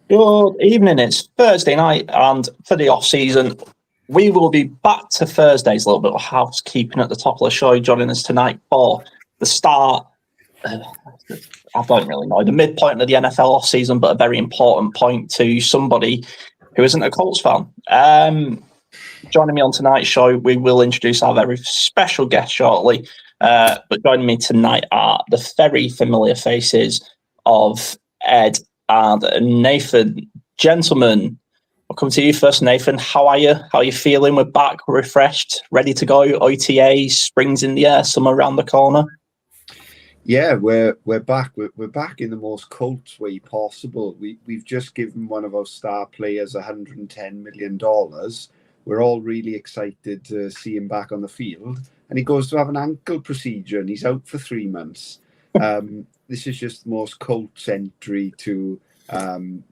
Good evening. It's Thursday night, and for the off season, we will be back to Thursdays. A little bit of housekeeping at the top of the show. Joining us tonight for the start. I don't really know the midpoint of the NFL off season, but a very important point to somebody who isn't a Colts fan. Joining me on tonight's show, we will introduce our very special guest shortly. But joining me tonight are the very familiar faces of Ed and Nathan. Gentlemen, I'll come to you first, Nathan. How are you? How are you feeling? We're back, refreshed, ready to go. OTAs, springs in the air, summer around the corner. Yeah, we're back. We're back in the most Colts way possible. We've just given one of our star players $110 million. We're all really excited to see him back on the field, and he goes to have an ankle procedure, and he's out for 3 months. This is just the most Colts entry to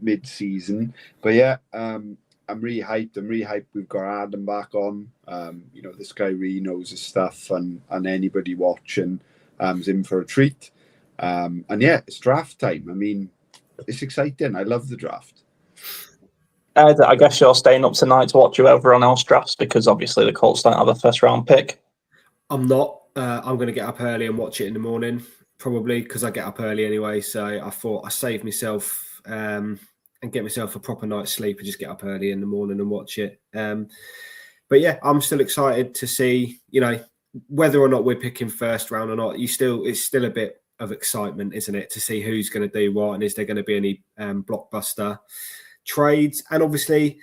mid-season. But yeah, I'm really hyped. We've got Adam back on. This guy really knows his stuff, and anybody watching is in for a treat. And yeah, it's draft time. I mean, it's exciting. I love the draft. Ed, I guess you're staying up tonight to watch who everyone else drafts, because obviously the Colts don't have a first round pick. I'm not. I'm going to get up early and watch it in the morning, probably, because I get up early anyway. So I thought I save myself and get myself a proper night's sleep and just get up early in the morning and watch it. But yeah, I'm still excited to see, whether or not we're picking first round or not. It's still a bit of excitement, isn't it, to see who's going to do what, and is there going to be any blockbuster trades? And obviously,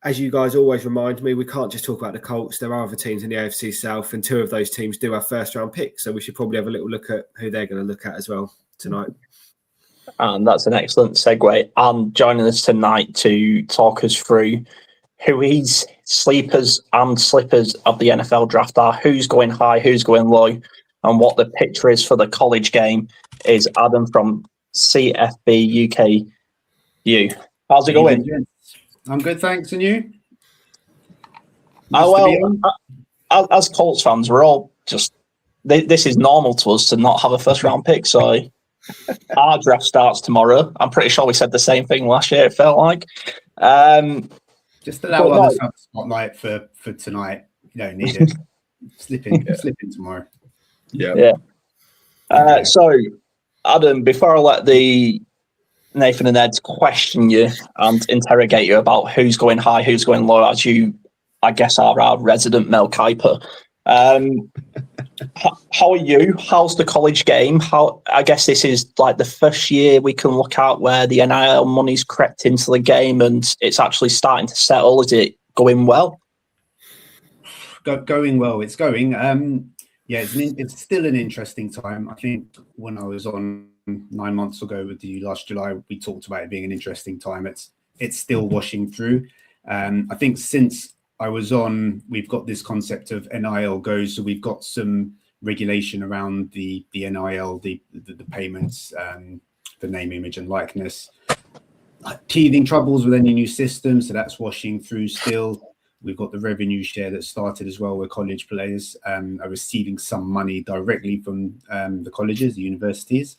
as you guys always remind me, we can't just talk about the Colts. There are other teams in the AFC South, and 2 of those teams do have first round picks. So we should probably have a little look at who they're going to look at as well tonight. And that's an excellent segue. And joining us tonight to talk us through who his sleepers and slippers of the NFL draft are, who's going high, who's going low, and what the picture is for the college game is Adam from CFB UK. How's it going? I'm good, thanks. And you? As Colts fans, we're all just... This is normal to us to not have a first-round pick, so our draft starts tomorrow. I'm pretty sure we said the same thing last year, it felt like. Just allow others to have the spotlight for tonight. You don't need it. Slip in tomorrow. Yeah. So, Adam, before I let the Nathan and Ed question you and interrogate you about who's going high, who's going low, as you, I guess, are our resident Mel Kiper. How are you? How's the college game? I guess this is like the first year we can look at where the NIL money's crept into the game and it's actually starting to settle. Is it going well? Going well. It's going. It's still an interesting time. I think when I was on 9 months ago with you last July, we talked about it being an interesting time. It's still washing through. I think since I was on, we've got this concept of NIL goes, so we've got some regulation around the NIL, the payments, the name, image, and likeness. Teething troubles with any new system, so that's washing through still. We've got the revenue share that started as well, where college players are receiving some money directly from the colleges, the universities.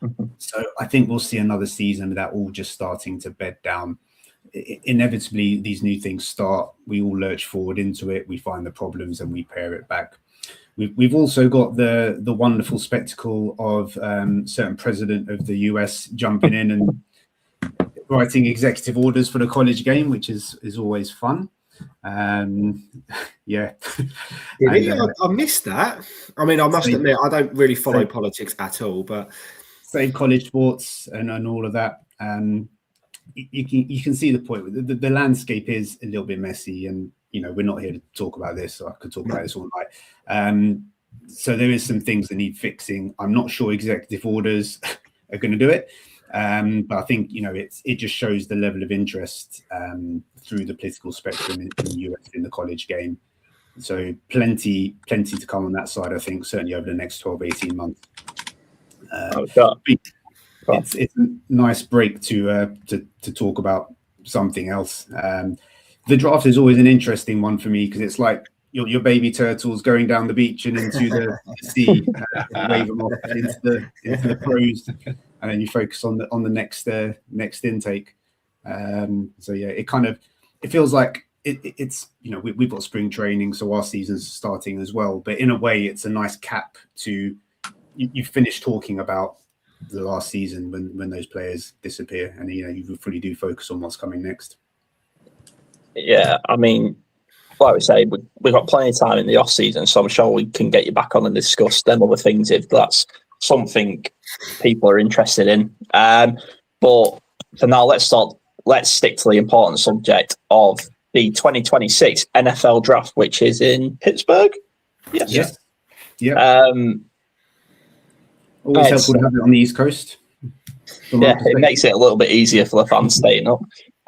Mm-hmm. So I think we'll see another season of that all just starting to bed down. Inevitably, these new things start. We all lurch forward into it. We find the problems and we pare it back. We've also got the wonderful spectacle of certain president of the US jumping in and writing executive orders for the college game, which is always fun. Yeah. I missed that. I mean, I must admit, I don't really follow politics at all, but same college sports and all of that. You can see the point. The landscape is a little bit messy, and we're not here to talk about this, so I could talk about this all night. So there is some things that need fixing. I'm not sure executive orders are going to do it, but I think it just shows the level of interest through the political spectrum in the US in the college game. So plenty to come on that side, I think, certainly over the next 12-18 months. It's a nice break to talk about something else. The draft is always an interesting one for me because it's like your baby turtles going down the beach and into the sea, wave them off into the pros, and then you focus on the next intake. So yeah, it feels like it's we've got spring training, so our season's starting as well. But in a way, it's a nice cap to you finish talking about the last season when those players disappear, and you really do focus on what's coming next. Yeah, I mean, like we say, we've got plenty of time in the off season, so I'm sure we can get you back on and discuss them other things if that's something people are interested in. But for now, let's stick to the important subject of the 2026 NFL draft, which is in Pittsburgh. Yes. Yeah. Always helpful to have it on the East Coast. Yeah, it makes it a little bit easier for the fans staying up.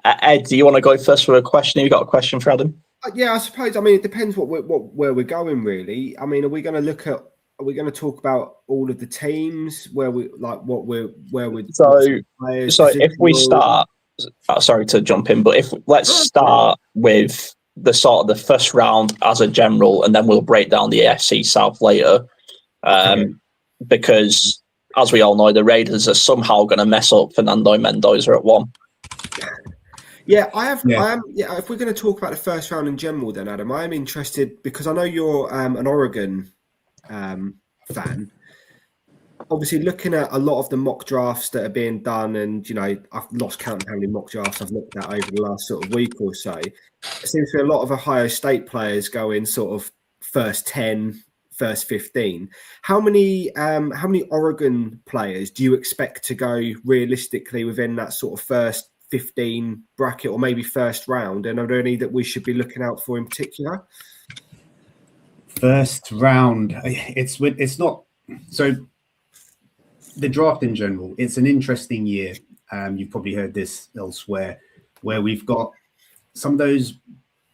Ed, do you want to go first with a question? Have you got a question for Adam? Yeah, I suppose. I mean, it depends where we're going, really. I mean, are we going to talk about all of the teams where we like where we? So if we start, sorry to jump in, but let's start with the sort of the first round as a general, and then we'll break down the AFC South later, because as we all know, the Raiders are somehow going to mess up Fernando Mendoza at 1. Yeah, I am. Yeah, if we're going to talk about the first round in general, then Adam, I am interested because I know you're an Oregon fan. Obviously, looking at a lot of the mock drafts that are being done, and I've lost count of how many mock drafts I've looked at over the last sort of week or so. It seems to be a lot of Ohio State players going sort of first 10, first 15. How many Oregon players do you expect to go realistically within that sort of first 15 bracket, or maybe first round? And are there any that we should be looking out for in particular? First round, it's not so. The draft in general, it's an interesting year. You've probably heard this elsewhere, where we've got some of those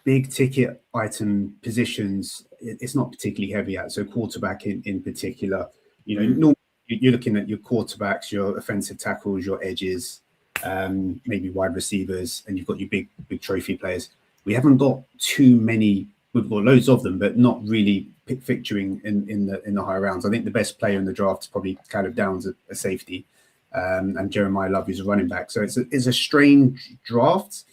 big ticket item positions. It's not particularly heavy at. So quarterback in particular, normally you're looking at your quarterbacks, your offensive tackles, your edges, maybe wide receivers, and you've got your big trophy players. We haven't got too many. We've got loads of them, but not really featuring in the higher rounds. I think the best player in the draft is probably Caleb Downs, a safety, and Jeremiah Love, who's a running back. So it's a strange draft,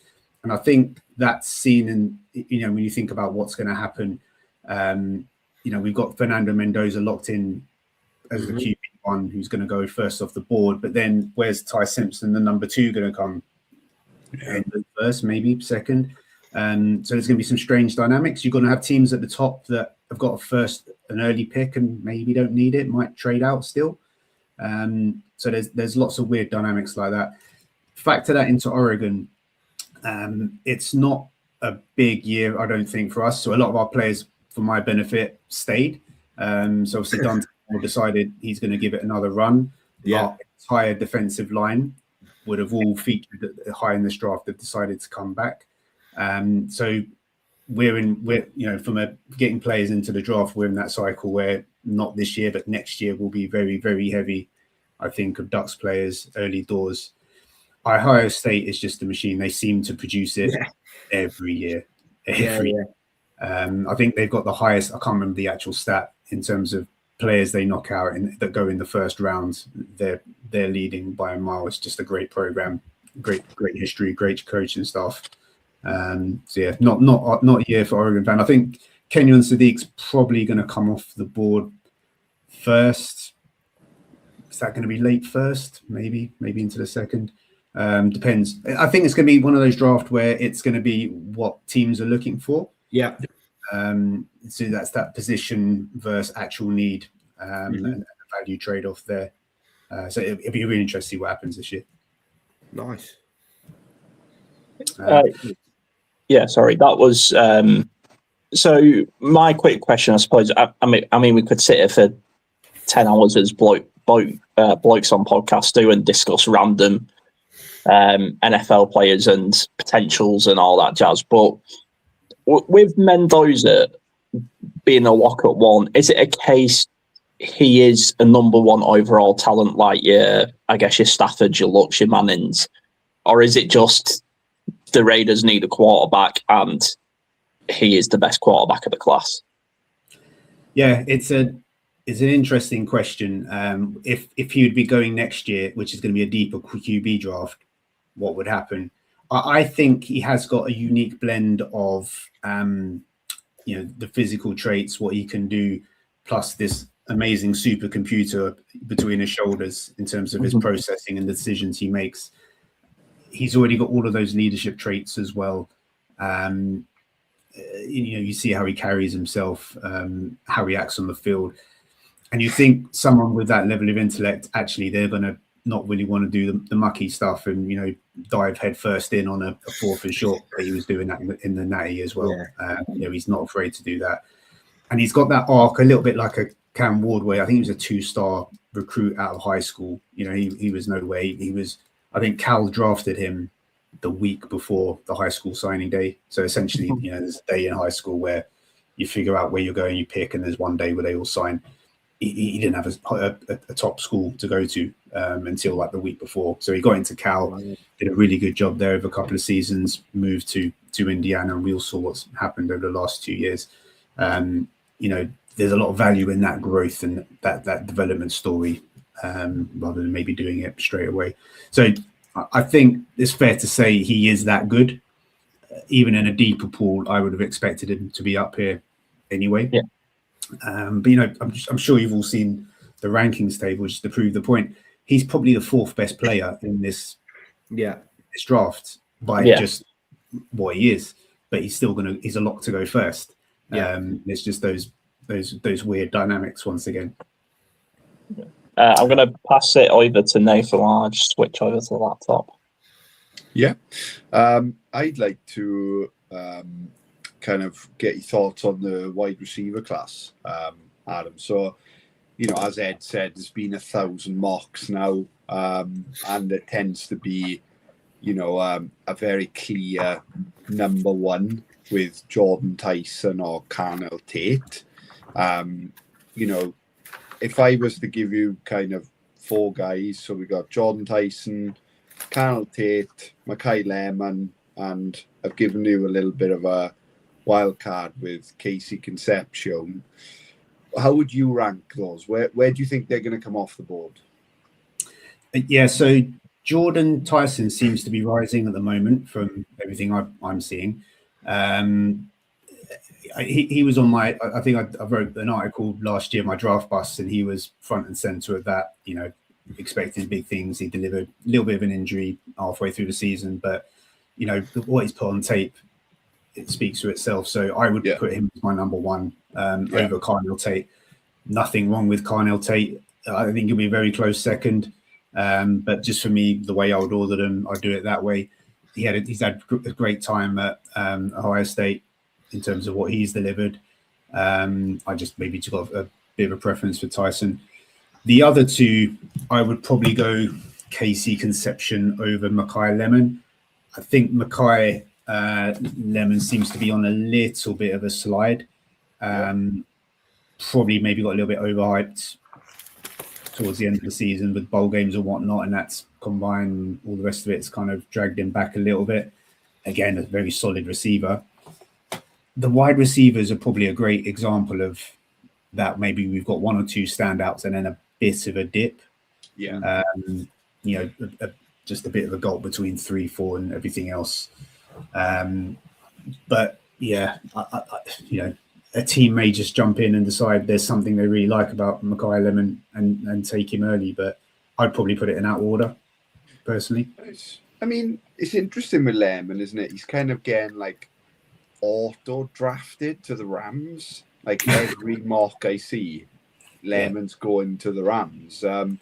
and I think that's seen in when you think about what's going to happen. We've got Fernando Mendoza locked in as the QB1, who's going to go first off the board. But then where's Ty Simpson, the number 2, going to come? First, maybe second. So there's going to be some strange dynamics. You're going to have teams at the top that have got an early pick and maybe don't need it, might trade out still. So there's lots of weird dynamics like that. Factor that into Oregon. It's not a big year, I don't think, for us. So a lot of our players, for my benefit, stayed. So obviously Dante decided he's going to give it another run. Yeah. Our entire defensive line would have all featured high in this draft have decided to come back. So we're from getting players into the draft, we're in that cycle where not this year, but next year will be very, very heavy, I think, of Ducks players early doors. Ohio State is just a machine. They seem to produce it every year. I think they've got the highest, I can't remember the actual stat in terms of players they knock out that go in the first round. They're leading by a mile. It's just a great program, great history, great coaching staff. So yeah, not a year for Oregon fan. I think Kenyon Sadiq's probably going to come off the board first. Is that going to be late first? Maybe into the second. Depends. I think it's going to be one of those drafts where it's going to be what teams are looking for. Yeah. So that's that position versus actual need, and the value trade-off there. So it'll be really interesting to see what happens this year. Nice. Yeah, sorry. That was so my quick question, I suppose. I mean, we could sit here for 10 hours as blokes on podcasts do and discuss random NFL players and potentials and all that jazz. But with Mendoza being a lock at 1, is it a case he is a number 1 overall talent like I guess your Stafford, your Lux, your Mannings, or is it just the Raiders need a quarterback and he is the best quarterback of the class? Yeah, it's an interesting question. If he would be going next year, which is going to be a deeper QB draft, what would happen? I think he has got a unique blend of the physical traits, what he can do, plus this amazing supercomputer between his shoulders in terms of his processing and the decisions he makes. He's already got all of those leadership traits as well. You see how he carries himself, how he acts on the field. And you think someone with that level of intellect, actually, they're going to not really want to do the mucky stuff and, dive head first in on a 4th and short. But he was doing that in the Natty as well. Yeah. He's not afraid to do that. And he's got that arc a little bit like a Cam Wardway. I think he was a 2-star recruit out of high school. He was no way. I think Cal drafted him the week before the high school signing day. So essentially, there's a day in high school where you figure out where you're going, you pick, and there's one day where they all sign. He didn't have a top school to go to until like the week before. So he got into Cal, did a really good job there over a couple of seasons, moved to Indiana, and we all saw what's happened over the last 2 years. There's a lot of value in that growth and that development story rather than maybe doing it straight away. So I think it's fair to say he is that good. Even in a deeper pool, I would have expected him to be up here anyway. Yeah. But I'm sure you've all seen the rankings table just to prove the point. He's probably the 4th best player in this draft by just what he is. But he's still he's a lock to go first. It's just those weird dynamics once again. I'm going to pass it over to Nathan while I just switch over to the laptop. Yeah. I'd like to kind of get your thoughts on the wide receiver class, Adam. So, as Ed said, there's been 1,000 mocks now, and it tends to be, a very clear number one with Jordan Tyson or Carnell Tate. If I was to give you kind of 4 guys, so we got Jordan Tyson, Carnell Tate, Mackay Lemon, and I've given you a little bit of a wild card with Casey Concepcion. How would you rank those? Where do you think they're going to come off the board? Yeah, so Jordan Tyson seems to be rising at the moment from everything I'm seeing. He was on my, I think I wrote an article last year, my draft bus, and he was front and center of that, expecting big things. He delivered a little bit of an injury halfway through the season, but, what he's put on tape, it speaks for itself. So I would put him as my number one over Carnell Tate. Nothing wrong with Carnell Tate. I think he'll be a very close second. But just for me, the way I would order them, I'd do it that way. He's had a great time at Ohio State in terms of what he's delivered. I just maybe took a bit of a preference for Tyson. The other 2, I would probably go Casey Concepcion over Mackay Lemon. I think Mackay Lemon seems to be on a little bit of a slide. Probably maybe got a little bit overhyped towards the end of the season with bowl games and whatnot, and that's combined, all the rest of it's kind of dragged him back a little bit. Again, a very solid receiver. The wide receivers are probably a great example of that. Maybe we've got 1 or 2 standouts and then a bit of a dip. Yeah. Just a bit of a gulp between 3, 4 and everything else. But yeah, a team may just jump in and decide there's something they really like about Mackay Lemon and take him early, but I'd probably put it in that order, personally. I mean, it's interesting with Lemon, isn't it? He's kind of getting like auto-drafted to the Rams. Like every mock I see, Lemon's going to the Rams. And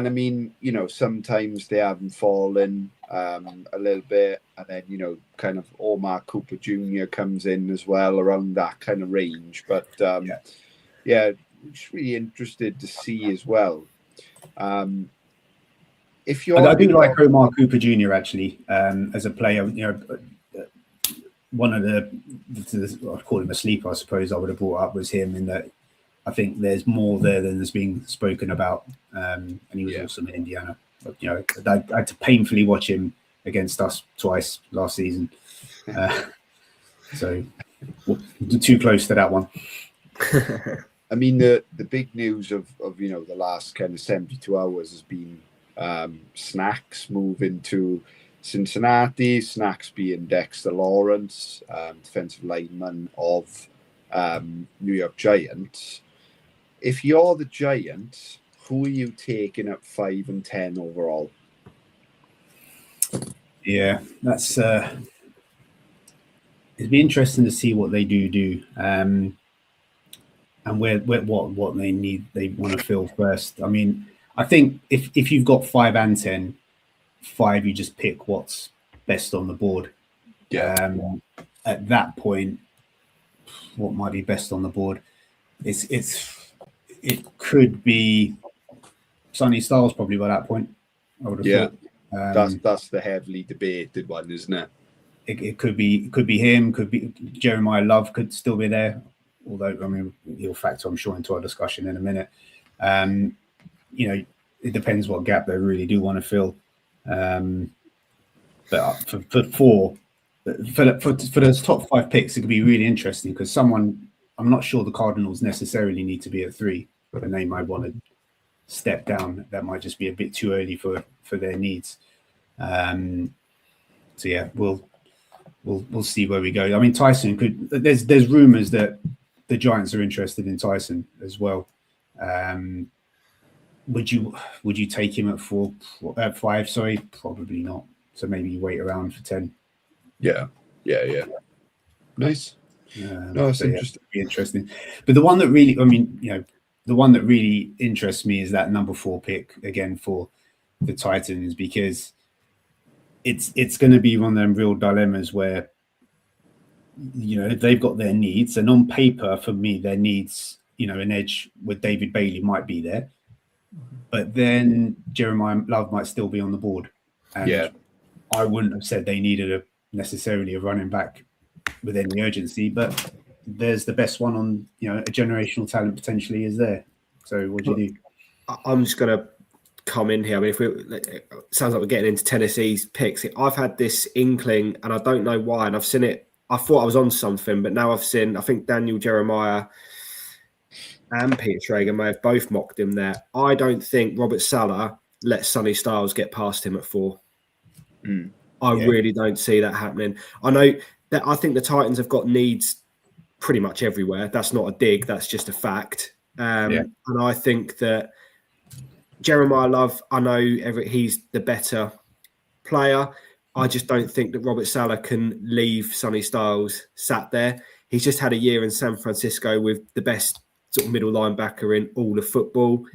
I mean, sometimes they haven't fallen a little bit. And then, kind of Omar Cooper Jr. comes in as well around that kind of range. But just really interested to see as well. If you're, I do like Omar Cooper Jr. actually as a player. One of I'd call him a sleeper, I suppose I would have brought up was him, in that I think there's more there than there's been spoken about. And he was awesome in Indiana. But, I had to painfully watch him against us twice last season. So too close to that one. I mean, the big news of the last kind of 72 hours has been Snacks moving to Cincinnati, Snacksby and Dexter Lawrence, defensive lineman of New York Giants. If you're the Giants, who are you taking at 5 and 10 overall? Yeah, that's it'd be interesting to see what they do, and where what they want to fill first. I mean, I think if you've got 5 and 10, 5 you just pick what's best on the board. Yeah. At that point, what might be best on the board? It could be Sonny Styles probably by that point. I would have thought. That's the heavily debated one, isn't it? It could be him. Could be Jeremiah Love. Could still be there. Although I mean, he'll factor, I'm sure, into our discussion in a minute. You know, it depends what gap they really do want to fill. But for those top 5 picks, it could be really interesting because I'm not sure the Cardinals necessarily need to be at 3, but a name I want to step down. That might just be a bit too early for their needs. So yeah, we'll see where we go. I mean, Tyson could. There's rumors that the Giants are interested in Tyson as well. Would you take him at 5? Sorry, probably not. So maybe you wait around for 10. Yeah. Nice. No, it's interesting. Be interesting. But the one that really, I mean, you know, the one that really interests me is that number 4 pick again for the Titans, because it's going to be one of them real dilemmas where, you know, they've got their needs, and on paper, for me, their needs, you know, an edge with David Bailey might be there, but then Jeremiah Love might still be on the board. And I wouldn't have said they needed necessarily a running back with any urgency, but there's the best one on, you know, a generational talent potentially is there. So what do you do? I'm just going to come in here. I mean, it sounds like we're getting into Tennessee's picks. I've had this inkling, and I don't know why, and I've seen it. I thought I was on something, but now I've seen, I think Daniel Jeremiah and Peter Schrager may have both mocked him there. I don't think Robert Saleh let Sonny Styles get past him at 4. I really don't see that happening. I know that I think the Titans have got needs pretty much everywhere. That's not a dig. That's just a fact. And I think that Jeremiah Love, I know he's the better player. I just don't think that Robert Saleh can leave Sonny Styles sat there. He's just had a year in San Francisco with the best sort of middle linebacker in all of football.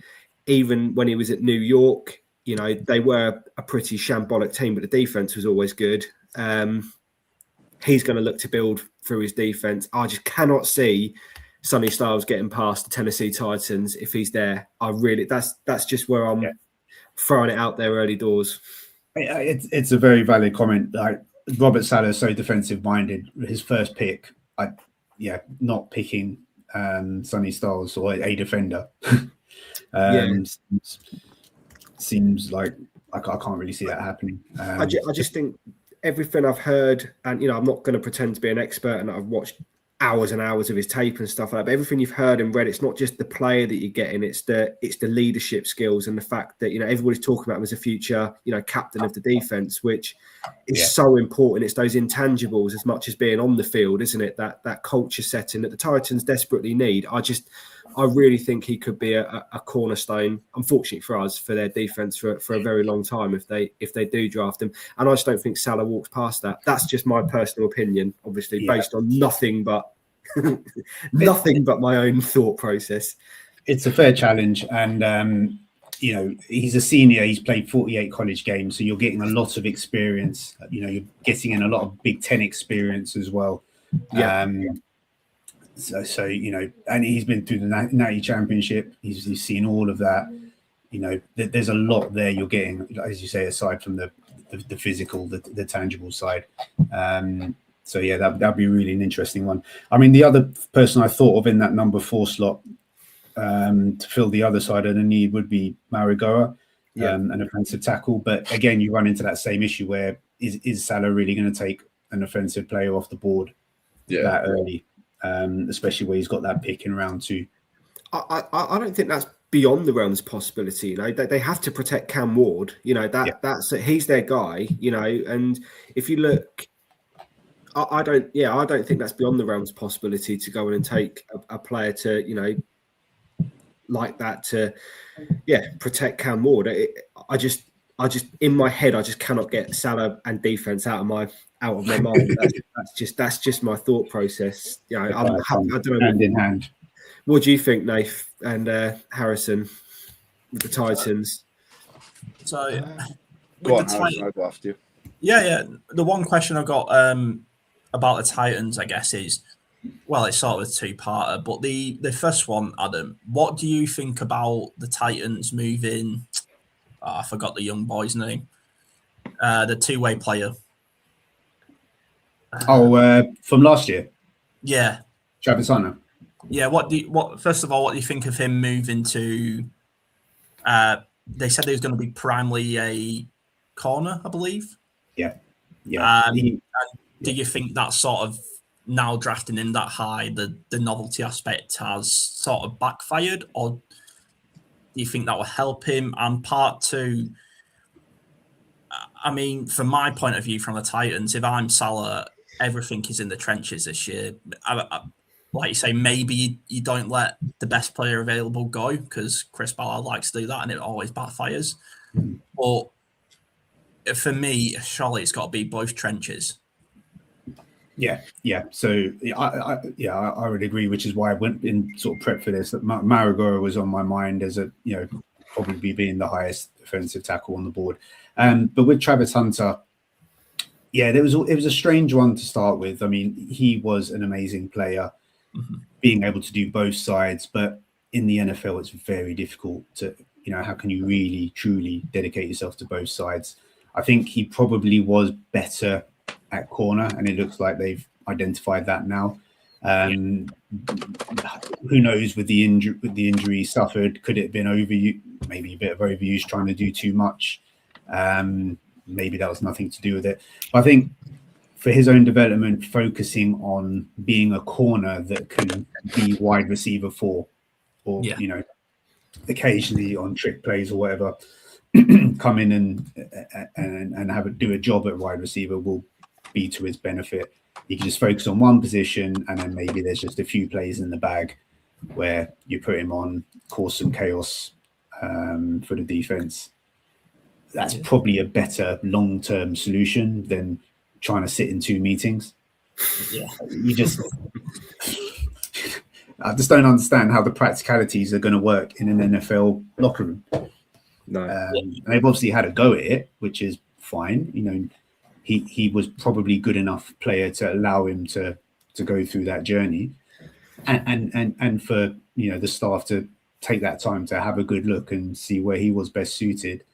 Even when he was at New York, you know, they were a pretty shambolic team, but the defense was always good. He's going to look to build through his defense. I just cannot see Sonny Styles getting past the Tennessee Titans if he's there. That's just where I'm throwing it out there early doors. It's a very valid comment. Like, Robert Saleh is so defensive minded. His first pick, not picking Sonny Styles or a defender. Seems like I can't really see that happening. I just think everything I've heard, and you know, I'm not going to pretend to be an expert, and I've watched hours and hours of his tape and stuff like that. But everything you've heard and read, it's not just the player that you're getting; it's the leadership skills and the fact that, you know, everybody's talking about him as a future, you know, captain of the defense, which is so important. It's those intangibles as much as being on the field, isn't it? That culture setting that the Titans desperately need. I really think he could be a cornerstone, unfortunately for us, for their defense for a very long time if they do draft him. And I just don't think Saleh walks past that. That's just my personal opinion, obviously based on nothing but my own thought process. It's a fair challenge, and you know, he's a senior. He's played 48 college games, so you're getting a lot of experience. You know, you're getting in a lot of Big Ten experience as well. So you know, and he's been through the Natty Championship. He's seen all of that. You know, there's a lot there you're getting, as you say, aside from the physical, the tangible side. So yeah, that'd be really an interesting one. I mean, the other person I thought of in that number 4 slot to fill the other side of the need would be Marigoa, an offensive tackle. But again, you run into that same issue where is Saleh really going to take an offensive player off the board that early? Especially where he's got that pick in round 2. I don't think that's beyond the realms of possibility. You know, they have to protect Cam Ward. You know, that's he's their guy. You know, and if you look, I don't think that's beyond the realms of possibility to go in and take a player to, you know, like that to protect Cam Ward. I just in my head I just cannot get Salah and defense out of my mind. That's just my thought process. You know, I don't know. Hand in hand. What do you think, Nath and Harrison, with the Titans? So, go on, Harrison, I'll go after you. Yeah. The one question I've got about the Titans, I guess, is, well, it's sort of a two-parter, but the first one, Adam, what do you think about the Titans moving? I forgot the young boy's name. The two-way player. From last year. Yeah. Travis Hunter. Yeah. First of all, what do you think of him moving to? They said he was going to be primarily a corner, I believe. Yeah. Do you think that sort of now drafting him that high, the novelty aspect has sort of backfired, or do you think that will help him? And part two, I mean, from my point of view, from the Titans, if I'm Salah, everything is in the trenches this year. Like you say, maybe you don't let the best player available go, because Chris Ballard likes to do that and it always backfires. But for me, surely it's got to be both trenches. Yeah. So I would agree, which is why I went in sort of prep for this. That Maragora was on my mind as a, you know, probably being the highest offensive tackle on the board. But with Travis Hunter, it was a strange one to start with. I mean, he was an amazing player, being able to do both sides. But in the NFL, it's very difficult to, you know, how can you really truly dedicate yourself to both sides? I think he probably was better at corner, and it looks like they've identified that now. Who knows with the injury he suffered? Could it have been maybe a bit of overuse, trying to do too much? Maybe that was nothing to do with it. But I think for his own development, focusing on being a corner that can be wide receiver 4, or you know, occasionally on trick plays or whatever, come in and do a job at wide receiver will be to his benefit. You can just focus on one position, and then maybe there's just a few plays in the bag where you put him on, cause some chaos for the defense. That's probably a better long-term solution than trying to sit in 2 meetings. Yeah, I just don't understand how the practicalities are going to work in an NFL locker room. No, and they've obviously had a go at it, which is fine. You know, he was probably good enough player to allow him to go through that journey, and for, you know, the staff to take that time to have a good look and see where he was best suited.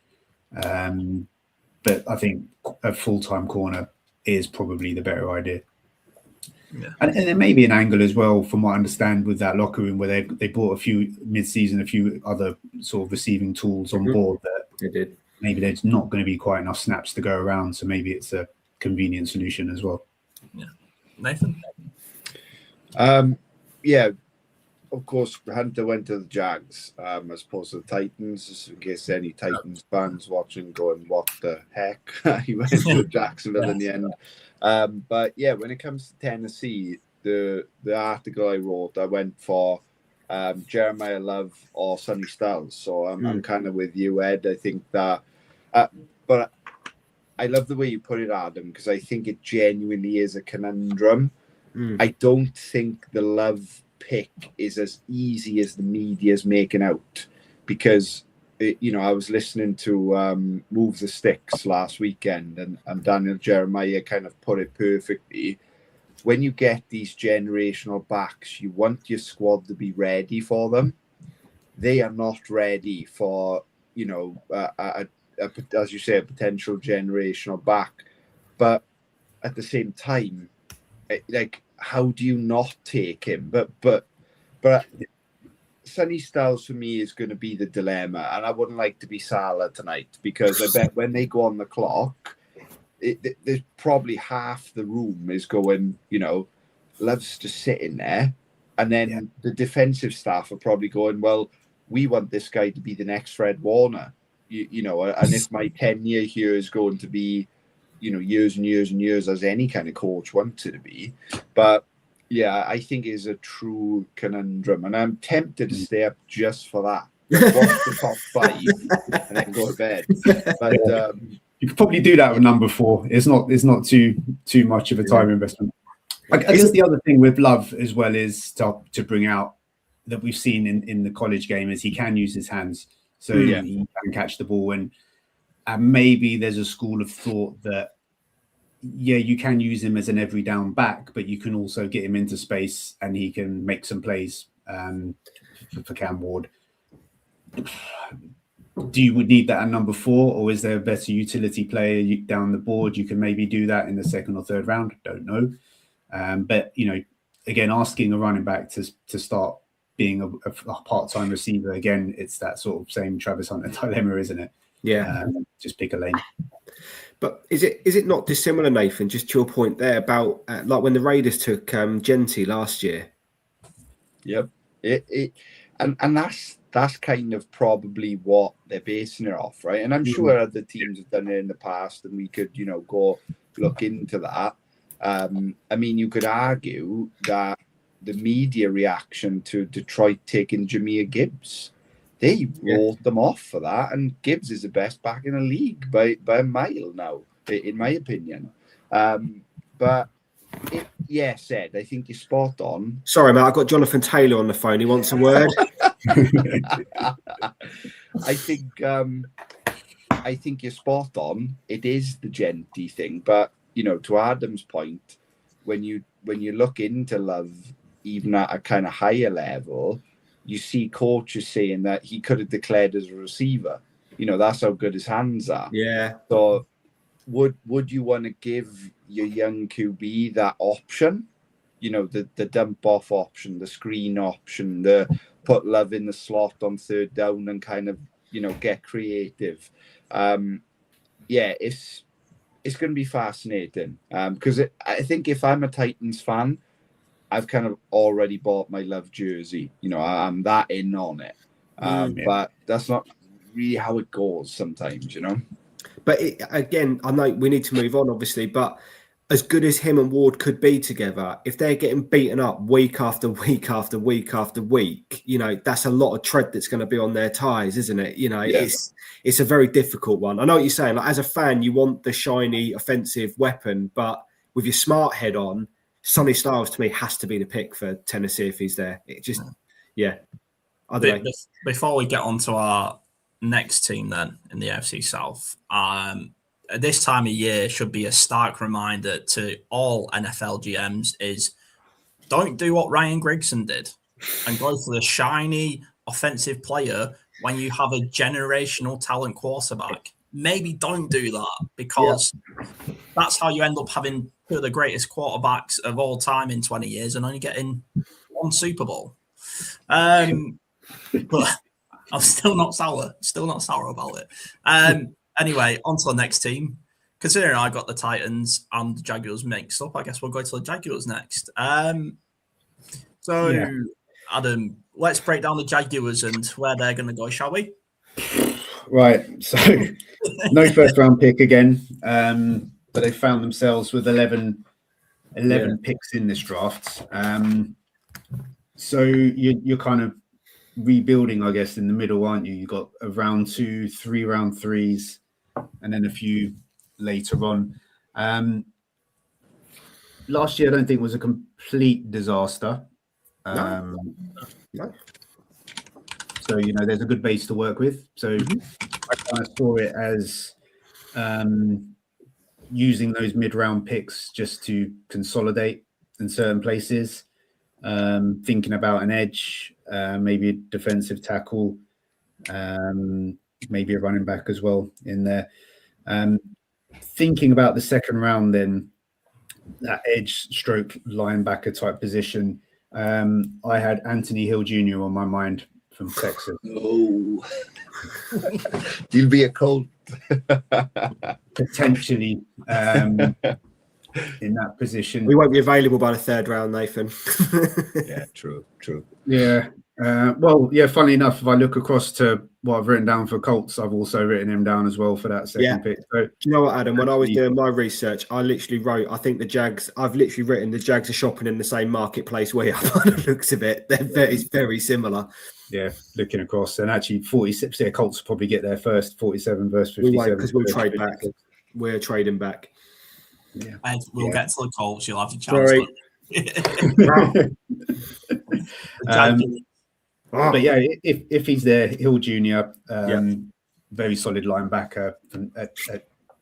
But I think a full-time corner is probably the better idea. Yeah. And there may be an angle as well, from what I understand, with that locker room, where they brought a few mid-season, a few other sort of receiving tools on board that they did. Maybe there's not going to be quite enough snaps to go around, so maybe it's a convenient solution as well. Yeah, Nathan. Of course, Hunter went to the Jags as opposed to the Titans. Just in case any Titans fans watching going, what the heck? He went to Jacksonville in the end. But yeah, when it comes to Tennessee, the article I wrote, I went for Jeremiah Love or Sonny Styles. So I'm kind of with you, Ed. I think that, but I love the way you put it, Adam, because I think it genuinely is a conundrum. I don't think the Love pick is as easy as the media's making out, because I was listening to Move the Sticks last weekend, and Daniel Jeremiah kind of put it perfectly. When you get these generational backs, you want your squad to be ready for them. They are not ready for, as you say, a potential generational back. But at the same time, like, how do you not take him? But Sonny Styles for me is going to be the dilemma, and I wouldn't like to be Salah tonight, because I bet when they go on the clock, there's probably half the room is going, Love's just sitting there, and then the defensive staff are probably going, well, we want this guy to be the next Fred Warner, you know, and if my tenure here is going to be, you know, years and years and years, as any kind of coach wants it to be. But yeah, I think it's a true conundrum, and I'm tempted to stay up just for that. Like, watch the top 5 and then go to bed. But you could probably do that with number 4. It's not too much of a time investment. I guess the other thing with Love as well is to bring out that we've seen in the college game is he can use his hands, so he can catch the ball, and maybe there's a school of thought that you can use him as an every down back, but you can also get him into space and he can make some plays for Cam Ward. Do you would need that at number 4, or is there a better utility player down the board? You can maybe do that in the 2nd or 3rd round. Don't know, but you know, again, asking a running back to start being a part-time receiver again, it's that sort of same Travis Hunter dilemma, isn't it? Yeah, just pick a lane. But is it not dissimilar, Nathan? Just to your point there about like when the Raiders took Genty last year. Yep, and that's kind of probably what they're basing it off, right? And I'm sure other teams have done it in the past, and we could, you know, go look into that. I mean, you could argue that the media reaction to Detroit taking Jahmyr Gibbs, they wrote them off for that, and Gibbs is the best back in the league by a mile now, in my opinion. But Ed, I think you're spot on. Sorry, mate, I've got Jonathan Taylor on the phone. He wants a word. I think you're spot on. It is the Genty thing, but you know, to Adam's point, when you look into Love, even at a kind of higher level, you see coaches saying that he could have declared as a receiver. You know, that's how good his hands are. Yeah. So would you want to give your young QB that option? You know, the dump off option, the screen option, the put Love in the slot on 3rd down and kind of, you know, get creative. It's going to be fascinating because I think if I'm a Titans fan, I've kind of already bought my Love jersey. You know, I'm that in on it. But that's not really how it goes sometimes, you know. But again, I know we need to move on, obviously, but as good as him and Ward could be together, if they're getting beaten up week after week after week after week, you know, that's a lot of tread that's going to be on their ties, isn't it? You know, it's a very difficult one. I know what you're saying. Like, as a fan, you want the shiny offensive weapon, but with your smart head on, Sonny Styles to me has to be the pick for Tennessee if he's there. It just, I don't know. Before we get on to our next team then in the AFC South, at this time of year should be a stark reminder to all NFL GMs is don't do what Ryan Grigson did and go for the shiny offensive player when you have a generational talent quarterback. Maybe don't do that because that's how you end up having two of the greatest quarterbacks of all time in 20 years and only getting one Super Bowl. But I'm still not sour about it. Anyway, on to the next team. Considering I got the Titans and the Jaguars mixed up, I guess we'll go to the Jaguars next. Adam, let's break down the Jaguars and where they're going to go, shall we? Right. So, no first round pick again, but they found themselves with 11 picks in this draft. So you're kind of rebuilding, I guess, in the middle, aren't you? You got a round 2, 3 round 3s, and then a few later on. Last year, I don't think was a complete disaster. No. So, you know, there's a good base to work with. So I kind of saw it as using those mid-round picks just to consolidate in certain places, thinking about an edge, maybe a defensive tackle, maybe a running back as well in there. Thinking about the second round, then that edge stroke linebacker type position, I had Anthony Hill Jr. on my mind from Texas. Oh, you'll be a cold. Potentially. in that position. We won't be available by the third round, Nathan. Yeah, true. Yeah. Well, yeah, funnily enough, if I look across to what I've written down for Colts, I've also written him down as well for that second pick. So, do you know what, Adam? When I was doing my research, I literally wrote, I think the Jags, I've literally written the Jags are shopping in the same marketplace we are by the looks of it. It's very similar. Yeah, looking across. And actually, 46, yeah, Colts will probably get there first, 47 versus 57. We won't, because we'll trade back. We're trading back. Yeah. And we'll get to the Colts. You'll have your chance. Sorry. But yeah, if he's there, Hill Jr., very solid linebacker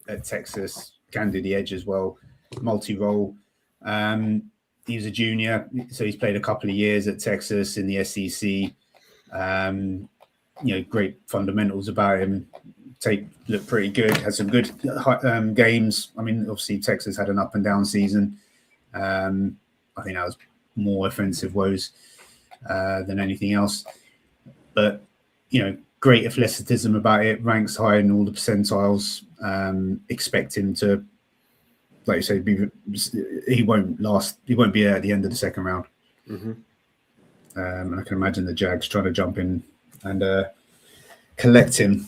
at Texas, can do the edge as well, multi-role. He was a junior, so he's played a couple of years at Texas in the SEC. Great fundamentals about him. Looked pretty good. Had some good games. I mean, obviously Texas had an up and down season. I think that was more offensive woes than anything else. But great athleticism about it. Ranks high in all the percentiles. Expect him to, like you say, he won't last. He won't be there at the end of the second round. Mm-hmm. And I can imagine the Jags trying to jump in and collect him.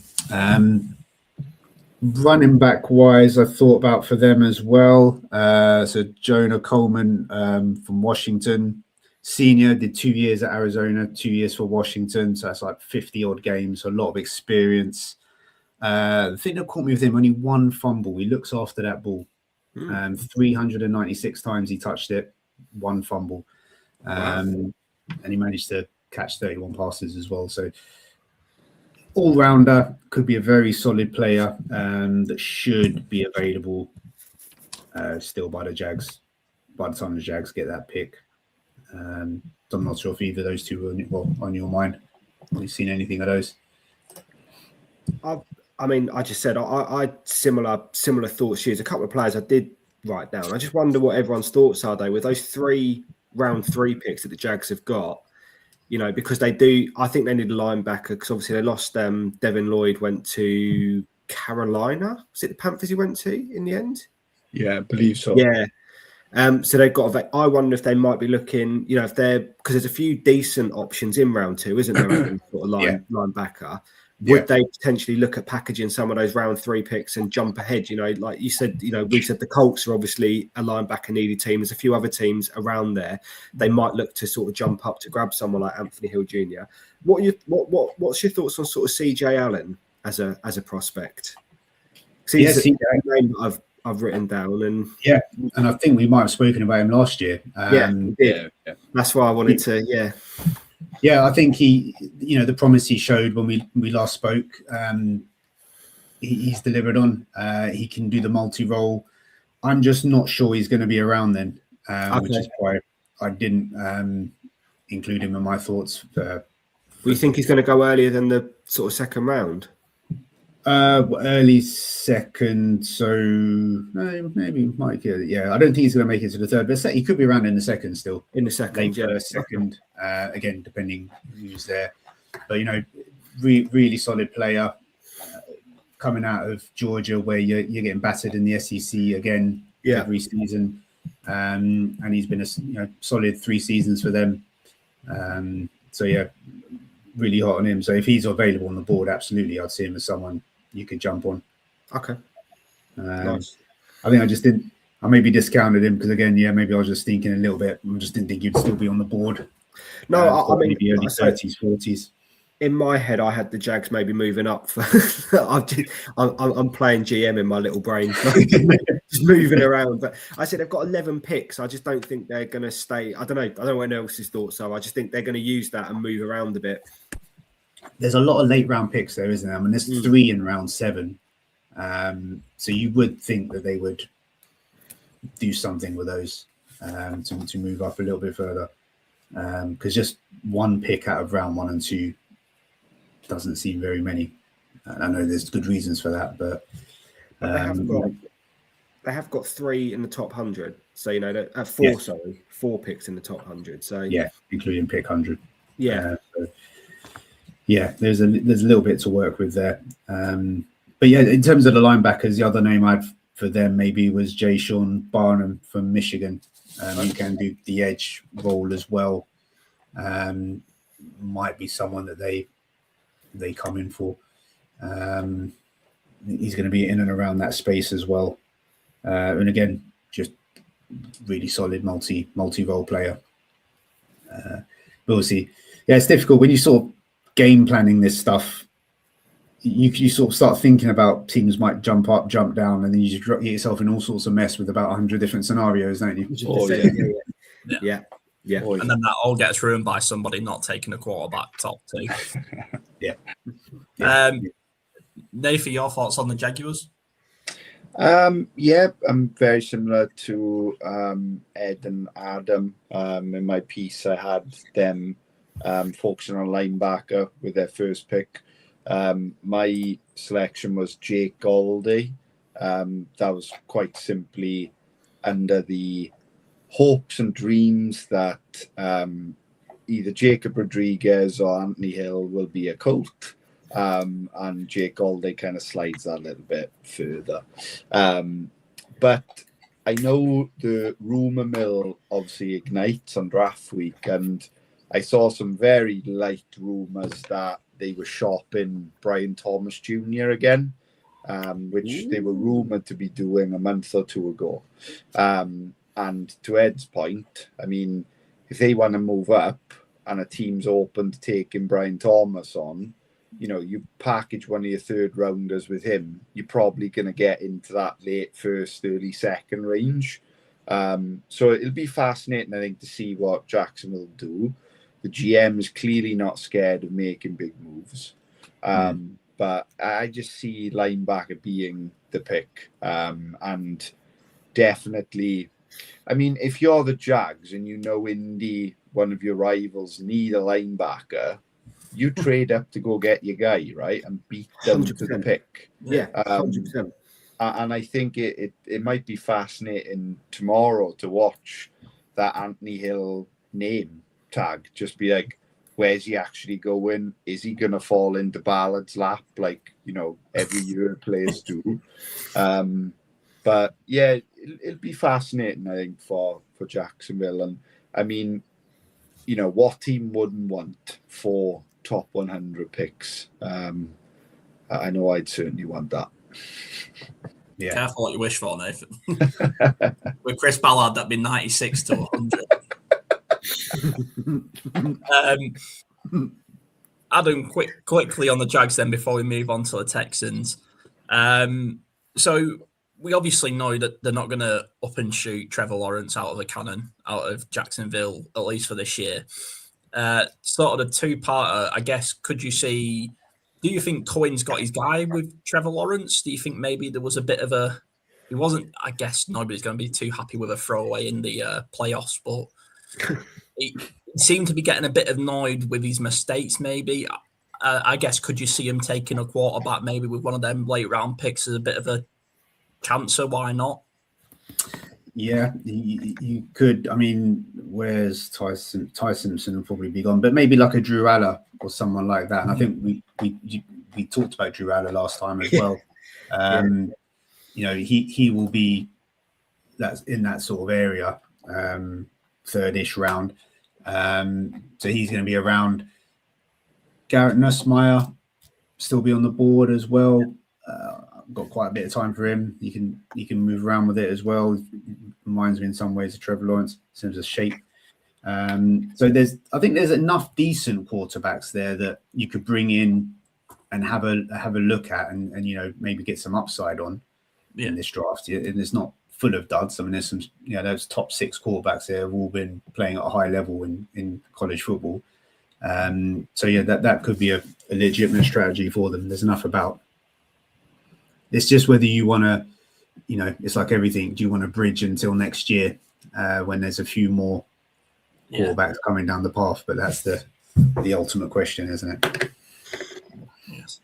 Running back wise, I thought about for them as well. So Jonah Coleman from Washington, senior, did 2 years at Arizona, 2 years for Washington. So that's like 50 odd games, so a lot of experience. The thing that caught me with him, only one fumble. He looks after that ball. 396 times he touched it, one fumble. And he managed to catch 31 passes as well. So all-rounder, could be a very solid player that should be available still by the Jags by the time the Jags get that pick. I'm not sure if either of those two were on your mind. Have you seen anything of those? I mean, I just said I similar thoughts. There's a couple of players I did write down. I just wonder what everyone's thoughts are, though, with those round three picks that the Jags have got. Because they do, I think they need a linebacker because obviously they lost Devin Lloyd, went to Carolina. Was it the Panthers he went to in the end? Yeah, I believe so. Yeah. So they've got I wonder if they might be looking, if they're, because there's a few decent options in round two, isn't there? Sort of linebacker. Would they potentially look at packaging some of those round three picks and jump ahead? Like you said, we said the Colts are obviously a linebacker needy team. There's a few other teams around there. They might look to sort of jump up to grab someone like Anthony Hill Jr. What's your thoughts on sort of CJ Allen as a prospect? He's a name that I've written down, and I think we might have spoken about him last year. We did. That's why I wanted to. Yeah, I think he, the promise he showed when we last spoke, he's delivered on. He can do the multi-role. I'm just not sure he's going to be around then, which is why I didn't include him in my thoughts. Do you think he's going to go earlier than the sort of second round? Early second, so maybe might get it. Yeah, I don't think he's going to make it to the third, but he could be around in the second still. In the second, second. Again, depending who's there. But really solid player coming out of Georgia, where you're getting battered in the SEC again every season, and he's been a solid 3 seasons for them. Really hot on him. So if he's available on the board, absolutely, I'd see him as someone you could jump on. Okay. Nice. I think I maybe discounted him because maybe I was just thinking a little bit. I just didn't think he'd still be on the board. No, I mean, maybe early 30s, 40s. In my head, I had the Jags maybe moving up. I'm playing GM in my little brain, just moving around. But I said they've got 11 picks. I just don't think they're going to stay. I don't know what anyone else's thoughts are. I just think they're going to use that and move around a bit. There's a lot of late round picks there, isn't there? I mean, there's 3 in round 7. So you would think that they would do something with those to move up a little bit further. Because just one pick out of round 1 and 2 doesn't seem very many. I know there's good reasons for that, but they have got 3 in the top 100. So they have 4 picks in the top 100. So including pick 100. There's a little bit to work with there. But in terms of the linebackers, the other name I'd for them maybe was Jay Sean Barnum from Michigan. He can do the edge role as well. Might be someone that they come in for. He's going to be in and around that space as well. And again, just really solid multi-role player. But we'll see. Yeah, it's difficult when you sort of game planning this stuff. You sort of start thinking about teams might jump up, jump down, and then you just get yourself in all sorts of mess with about 100 different scenarios, don't you? Oh, Yeah. Oh, And then that all gets ruined by somebody not taking a quarterback top 2. Nathan, your thoughts on the Jaguars? Yeah, I'm very similar to Ed and Adam. In my piece, I had them focusing on linebacker with their first pick. My selection was Jake Goldie. That was quite simply under the hopes and dreams that either Jacob Rodriguez or Anthony Hill will be a Colt. And Jake Goldie kind of slides that a little bit further. But I know the rumour mill obviously ignites on draft week, and I saw some very light rumours that they were shopping Brian Thomas Jr. again, which they were rumoured to be doing a month or two ago. And to Ed's point, I mean, if they want to move up and a team's open to taking Brian Thomas on, you know, you package one of your third rounders with him, you're probably going to get into that late first, early second range. So it'll be fascinating, I think, to see what Jacksonville do. The GM is clearly not scared of making big moves. But I just see linebacker being the pick. And definitely, I mean, if you're the Jags and you know Indy, one of your rivals, need a linebacker, you trade up to go get your guy, right, and beat them 100%. To the pick. Yeah, 100%. And I think it might be fascinating tomorrow to watch that Anthony Hill name tag. Just be like, where's he actually going? Is he going to fall into Ballard's lap like, you know, every year players do? But yeah, it'll be fascinating, I think, for Jacksonville. And I mean, you know, what team wouldn't want 4 top 100 picks? I know I'd certainly want that. Yeah. Careful what you wish for, Nathan. With Chris Ballard, that'd be 96 to 100. Adam, quickly on the Jags then before we move on to the Texans. So we obviously know that they're not going to up and shoot Trevor Lawrence out of a cannon, out of Jacksonville, at least for this year. Sort of the two-parter, I guess, could you see, do you think Cohen's got his guy with Trevor Lawrence? Do you think maybe there was a bit of a, it wasn't, I guess nobody's going to be too happy with a throwaway in the playoffs, but he seemed to be getting a bit annoyed with his mistakes maybe. I guess, could you see him taking a quarterback maybe with one of them late-round picks as a bit of a cancer? Why not? Yeah, you could. I mean, where's Tyson? Simpson will probably be gone, but maybe like a Drew Aller or someone like that. And I think we talked about Drew Aller last time as well. You know, he will be that's in that sort of area, third-ish round. So he's going to be around. Garrett Nussmeier still be on the board as well. Got quite a bit of time for him. He can move around with it as well. Reminds me in some ways of Trevor Lawrence in terms of shape. So I think there's enough decent quarterbacks there that you could bring in and have a look at and you know, maybe get some upside on in this draft. And it's not full of duds. I mean, there's some, you know, those top 6 quarterbacks there have all been playing at a high level in college football. So yeah, that could be a legitimate strategy for them. There's enough about. It's just whether you want to, you know, it's like everything. Do you want to bridge until next year when there's a few more quarterbacks coming down the path? But that's the ultimate question, isn't it? Yes.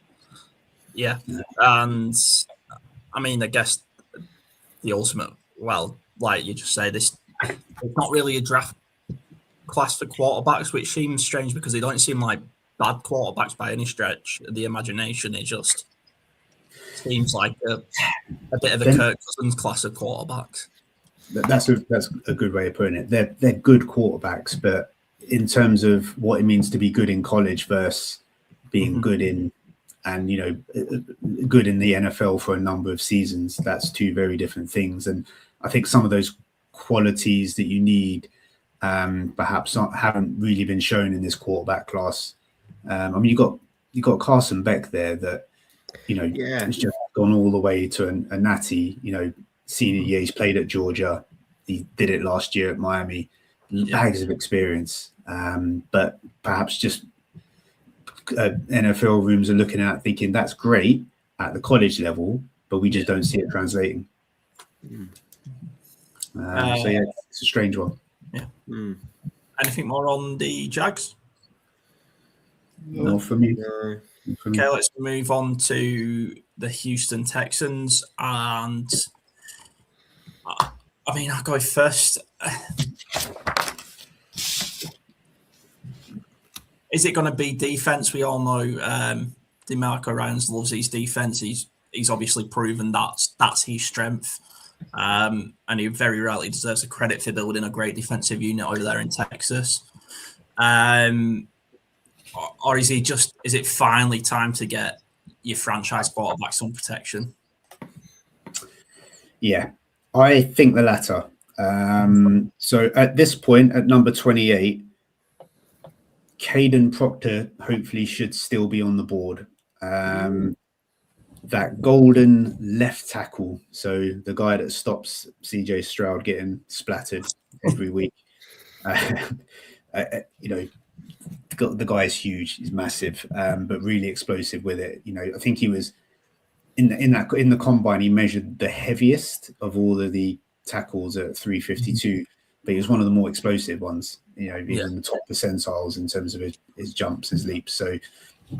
Yeah. And I mean, I guess the ultimate, well, like you just say, it's not really a draft class for quarterbacks, which seems strange because they don't seem like bad quarterbacks by any stretch of the imagination. It's just seems like a bit of a Kirk Cousins class of quarterbacks. That's a good way of putting it. They're good quarterbacks, but in terms of what it means to be good in college versus being good in, and good in the NFL for a number of seasons, that's two very different things. And I think some of those qualities that you need perhaps haven't really been shown in this quarterback class. I mean, you got Carson Beck there that has just gone all the way to a natty. Senior year, he's played at Georgia. He did it last year at Miami. Bags of experience, but perhaps just NFL rooms are looking at thinking that's great at the college level, but we just don't see it translating. So yeah, it's a strange one. Yeah. Anything more on the Jags? No, for me. Okay, let's move on to the Houston Texans, and I mean, I'll go first. Is it going to be defense? We all know DeMarco Ryans loves his defense. He's obviously proven that's his strength, and he very rarely deserves the credit for building a great defensive unit over there in Texas. Or is it finally time to get your franchise quarterback some protection? Yeah, I think the latter. So at this point, at number 28, Caden Proctor hopefully should still be on the board. That golden left tackle, so the guy that stops CJ Stroud getting splattered every week. The guy is huge, he's massive, but really explosive with it. I think he was in the combine. He measured the heaviest of all of the tackles at 352, but he was one of the more explosive ones. He was in the top percentiles in terms of his jumps, his leaps. So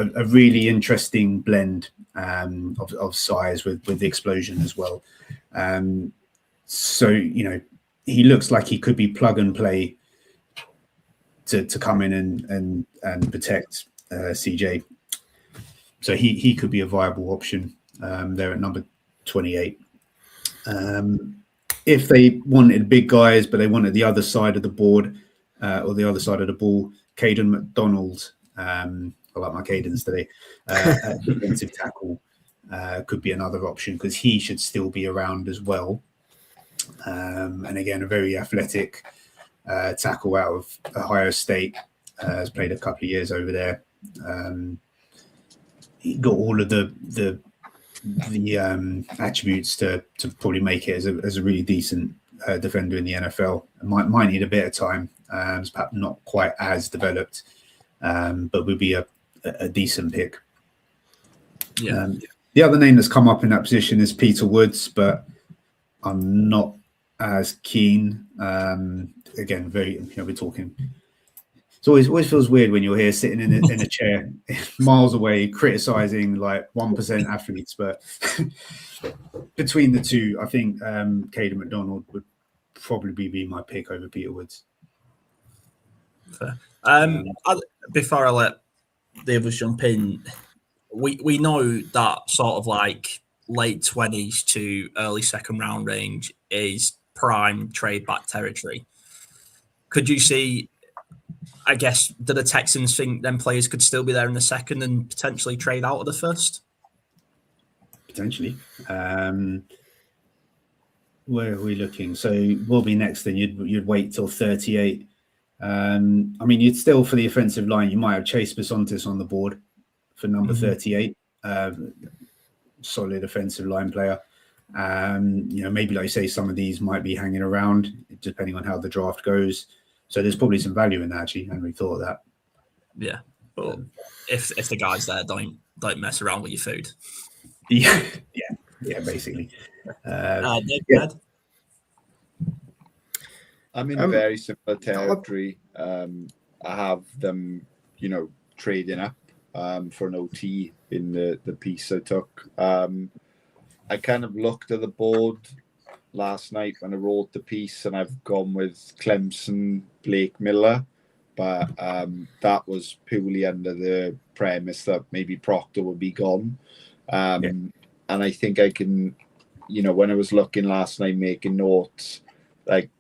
a really interesting blend of size with the explosion as well. So he looks like he could be plug and play to come in and protect CJ. So he could be a viable option there at number 28. If they wanted big guys, but they wanted the other side of the board or the other side of the ball, Caden McDonald, I like my cadence today, defensive tackle could be another option because he should still be around as well. And again, a very athletic tackle out of Ohio State, has played a couple of years over there. He got all of the attributes to probably make it as a really decent defender in the NFL. Might need a bit of time. It's perhaps not quite as developed, but would be a decent pick. Yeah. The other name that's come up in that position is Peter Woods, but I'm not as keen. Again, we're talking. It always feels weird when you're here sitting in a chair miles away, criticizing like 1% athletes. But between the two, I think Caden McDonald would probably be my pick over Peter Woods. Fair. Before I let the others jump in, we know that sort of like late 20s to early second round range is prime trade back territory. Could you see, I guess, do the Texans think them players could still be there in the second and potentially trade out of the first? Potentially. Where are we looking? So we'll be next then. You'd wait till 38. I mean, you'd still, for the offensive line, you might have Chase Bisontis on the board for number 38. Solid offensive line player. Maybe like you say, some of these might be hanging around depending on how the draft goes. So there's probably some value in that, actually. I hadn't really thought of that. Yeah, but if the guys there don't mess around with your food. Yeah, basically. I'm in very similar territory. I have them, trading up for an OT in the piece I took. I kind of looked at the board last night when I wrote the piece, and I've gone with Clemson, Blake Miller, but that was purely under the premise that maybe Proctor would be gone. I think I can, when I was looking last night, making notes, like,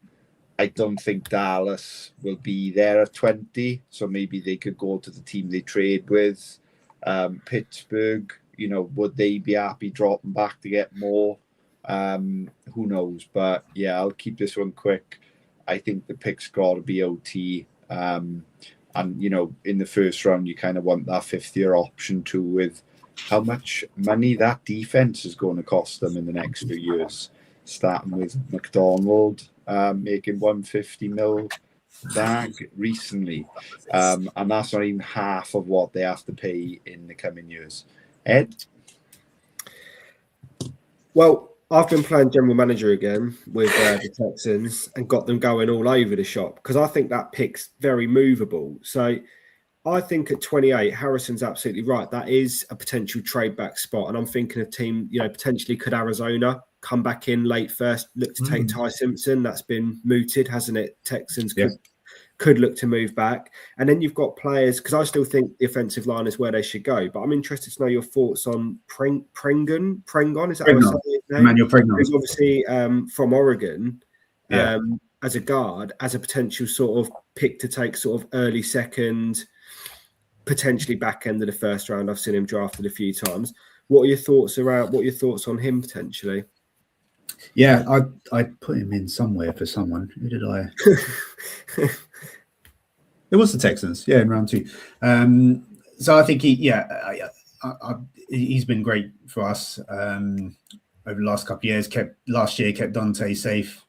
I don't think Dallas will be there at 20, so maybe they could go to the team they trade with. Pittsburgh, would they be happy dropping back to get more? Who knows? But yeah, I'll keep this one quick. I think the pick's got to be OT. And, in the first round, you kind of want that fifth-year option too, with how much money that defense is going to cost them in the next few years, starting with McDonald making 150 mil bag recently. And that's not even half of what they have to pay in the coming years. Ed? Well, I've been playing general manager again with the Texans and got them going all over the shop because I think that pick's very movable. So I think at 28, Harrison's absolutely right. That is a potential trade back spot. And I'm thinking a team, potentially could Arizona come back in late first, look to take Ty Simpson. That's been mooted, hasn't it? Texans could look to move back. And then you've got players, because I still think the offensive line is where they should go. But I'm interested to know your thoughts on Prengon. Is that how I say his name? Emmanuel Prengon. Who's obviously from Oregon as a guard, as a potential sort of pick to take sort of early second, potentially back end of the first round. I've seen him drafted a few times. What are your thoughts on him potentially? Yeah, I'd put him in somewhere for someone. Who did I? It was the Texans, in round 2. So I think he's been great for us over the last couple of years. Last year kept Dante safe,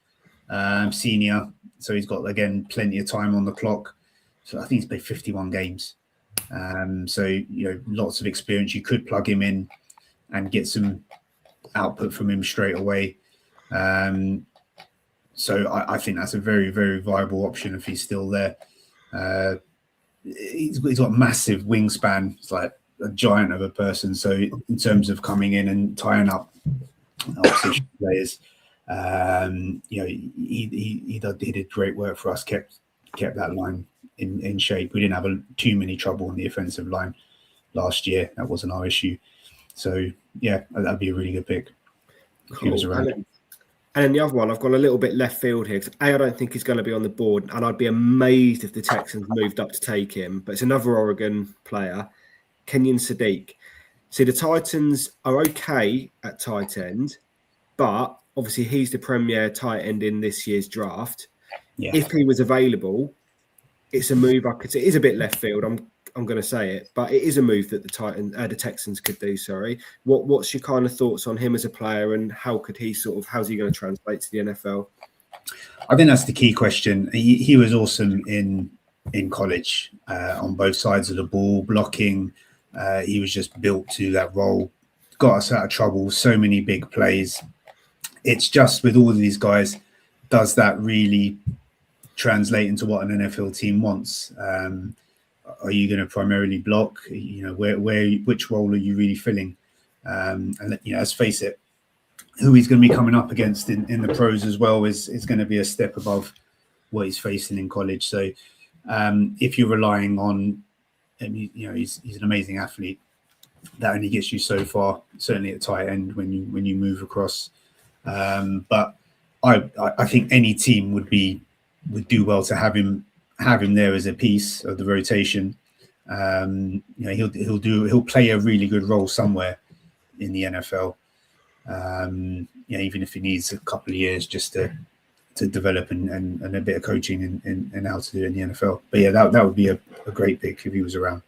senior, so he's got again plenty of time on the clock. So I think he's played 51 games. So lots of experience. You could plug him in and get some output from him straight away. So I think that's a very, very viable option if he's still there. He's got massive wingspan. It's like a giant of a person. So in terms of coming in and tying up opposition players, he did great work for us. Kept that line in shape. We didn't have too many trouble on the offensive line last year. That wasn't our issue. So yeah, that'd be a really good pick if he was around. And then the other one, I've gone a little bit left field here because I don't think he's going to be on the board, and I'd be amazed if the Texans moved up to take him. But it's another Oregon player, Kenyon Sadiq. See, the Titans are okay at tight end, but obviously he's the premier tight end in this year's draft. Yeah. If he was available, it's a move I could see. It is a bit left field. I'm going to say it, but it is a move that the Texans could do. Sorry, what's your kind of thoughts on him as a player, and how's he going to translate to the NFL? I think that's the key question. He was awesome in college on both sides of the ball, blocking. He was just built to that role. Got us out of trouble. So many big plays. It's just with all of these guys, does that really translate into what an NFL team wants? Are you going to primarily block? Which role are you really filling? And let's face it, who he's going to be coming up against in the pros as well is going to be a step above what he's facing in college. So if you're relying on, he's an amazing athlete. That only gets you so far, certainly at tight end when you move across. But I think any team would do well to have him there as a piece of the rotation. He'll play a really good role somewhere in the NFL. Even if he needs a couple of years just to develop and a bit of coaching and how to do it in the NFL. But yeah, that would be a great pick if he was around.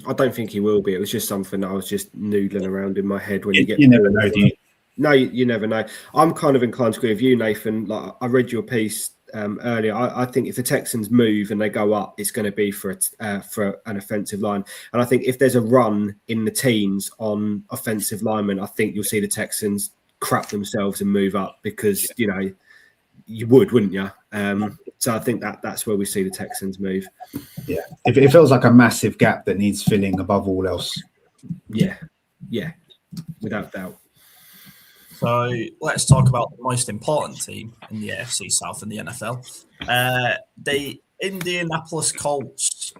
I don't think he will be. It was just something that I was just noodling around in my head when you never know, do you? No, you never know. I'm kind of inclined to agree with you, Nathan. Like I read your piece earlier. I think if the Texans move and they go up, it's going to be for an offensive line. And I think if there's a run in the teens on offensive linemen, I think you'll see the Texans crap themselves and move up because you would, wouldn't you? So I think that's where we see the Texans move. Yeah, it feels like a massive gap that needs filling above all else. Yeah, without doubt. So let's talk about the most important team in the AFC South in the NFL, the Indianapolis Colts.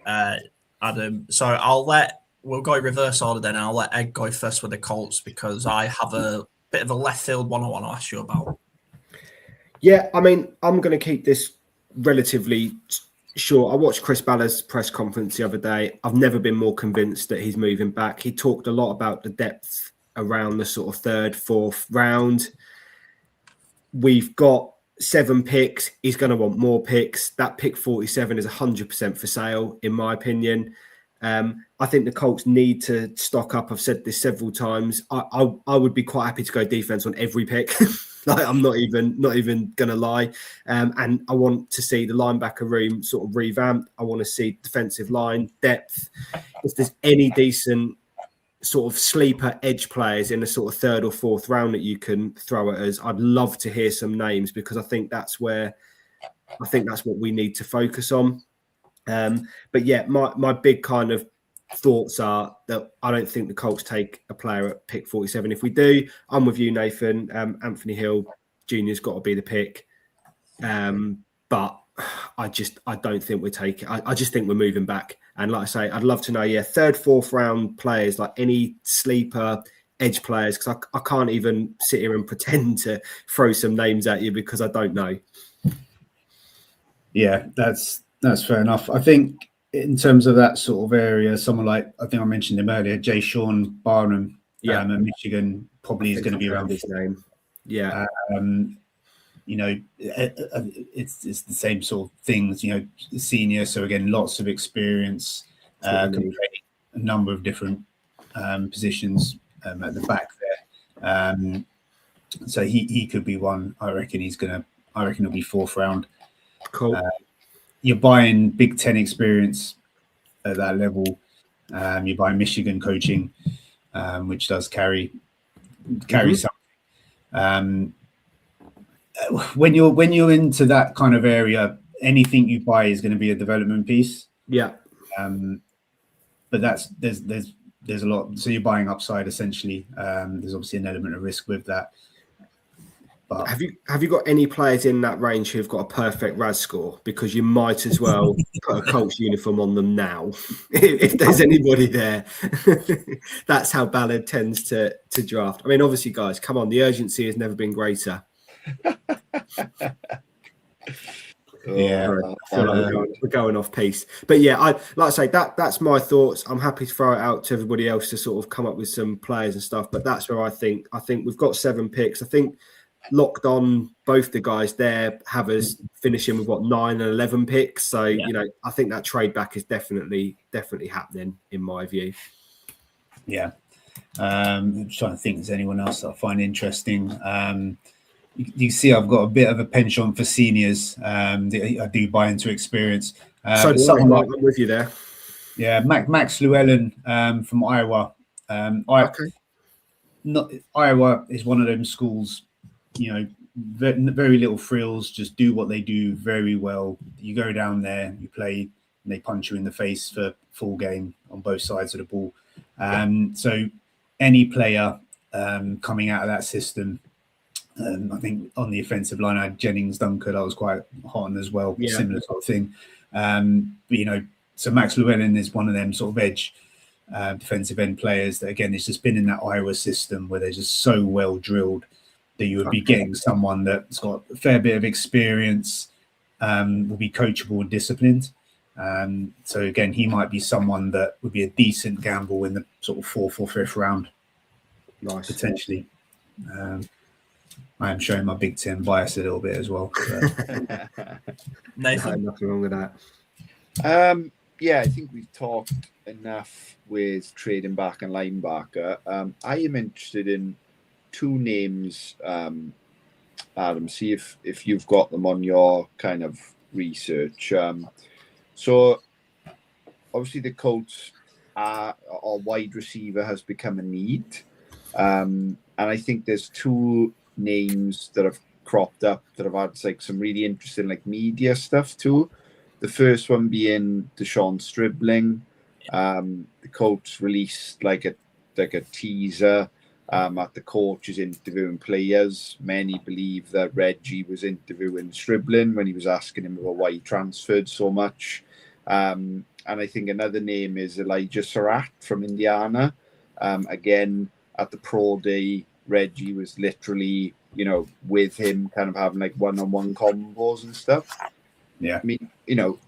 Adam. So I'll let we'll go reverse order then. I'll let Ed go first with the Colts because I have a bit of a left field one I want to ask you about. Yeah, I mean, I'm going to keep this relatively short. I watched Chris Ballard's press conference the other day. I've never been more convinced that he's moving back. He talked a lot about the depth around the sort of third, fourth round. We've got 7 picks. He's going to want more picks. That pick 47 is 100% for sale, in my opinion. I think the Colts need to stock up. I've said this several times. I would be quite happy to go defense on every pick. Like, I'm not even going to lie. And I want to see the linebacker room sort of revamped. I want to see defensive line depth. If there's any decent sort of sleeper edge players in the sort of third or fourth round that you can throw at us, I'd love to hear some names, because I think that's what we need to focus on. But yeah, my big kind of thoughts are that I don't think the Colts take a player at pick 47. If we do, I'm with you, Nathan. Anthony Hill Jr.'s got to be the pick. But I don't think we're taking. I just think we're moving back. And like I say, I'd love to know, third, fourth round players, like any sleeper edge players, because I can't even sit here and pretend to throw some names at you because I don't know. Yeah, that's fair enough. I think in terms of that sort of area, someone like, I think I mentioned him earlier, Jay Sean Barnum at Michigan probably is going to be around his name. Yeah. You know, it's the same sort of things, you know, senior. So again, lots of experience, can play a number of different positions at the back there. So he could be one. I reckon he'll be fourth round. Cool. You're buying Big Ten experience at that level. You're buying Michigan coaching, which does carry something. When you're into that kind of area, anything you buy is going to be a development piece. Yeah. But there's a lot. So you're buying upside essentially. There's obviously an element of risk with that. But have you got any players in that range who've got a perfect RAS score? Because you might as well put a Colts uniform on them now, if there's anybody there. That's how Ballard tends to draft. I mean, obviously, guys, come on, the urgency has never been greater. Yeah, I feel like we're going off piece. But yeah, like I say, that's my thoughts. I'm happy to throw it out to everybody else to sort of come up with some players and stuff. But that's where I think we've got 7 picks. I think locked on both the guys there have us finishing with 9 and 11 picks. So you know, I think that trade back is definitely happening in my view. Yeah. I'm trying to think, is there anyone else that I find interesting? You see, I've got a bit of a penchant for seniors. I do buy into experience. So I'm with you there. Yeah, Max Llewellyn from Iowa. Iowa is one of them schools, you know, very little frills, just do what they do very well. You go down there, you play, and they punch you in the face for full game on both sides of the ball. So any player coming out of that system, I think on the offensive line, I had Jennings Dunker, that was quite hot on as well, similar sort of thing. But, you know, so Max Llewellyn is one of them sort of edge defensive end players that, again, it's just been in that Iowa system where they're just so well drilled that you would be getting someone that's got a fair bit of experience, will be coachable and disciplined. So again, he might be someone that would be a decent gamble in the sort of 4th or 5th round, potentially. I am showing my Big Ten bias a little bit as well. Nathan, nothing wrong with that. Yeah, I think we've talked enough with trading back and linebacker. I am interested in 2 names, Adam. See if you've got them on your kind of research. So obviously the Colts our wide receiver has become a need, and I think there's 2 names that have cropped up that have had like some really interesting like media stuff too. The first one being Deshaun Stribling. The Colts released like a teaser at the coaches interviewing players. Many believe that Reggie was interviewing Stribling when he was asking him about why he transferred so much. And I think another name is Elijah Surratt from Indiana. Again, at the pro day, Reggie was literally, with him kind of having like one-on-one combos and stuff. Yeah. I mean,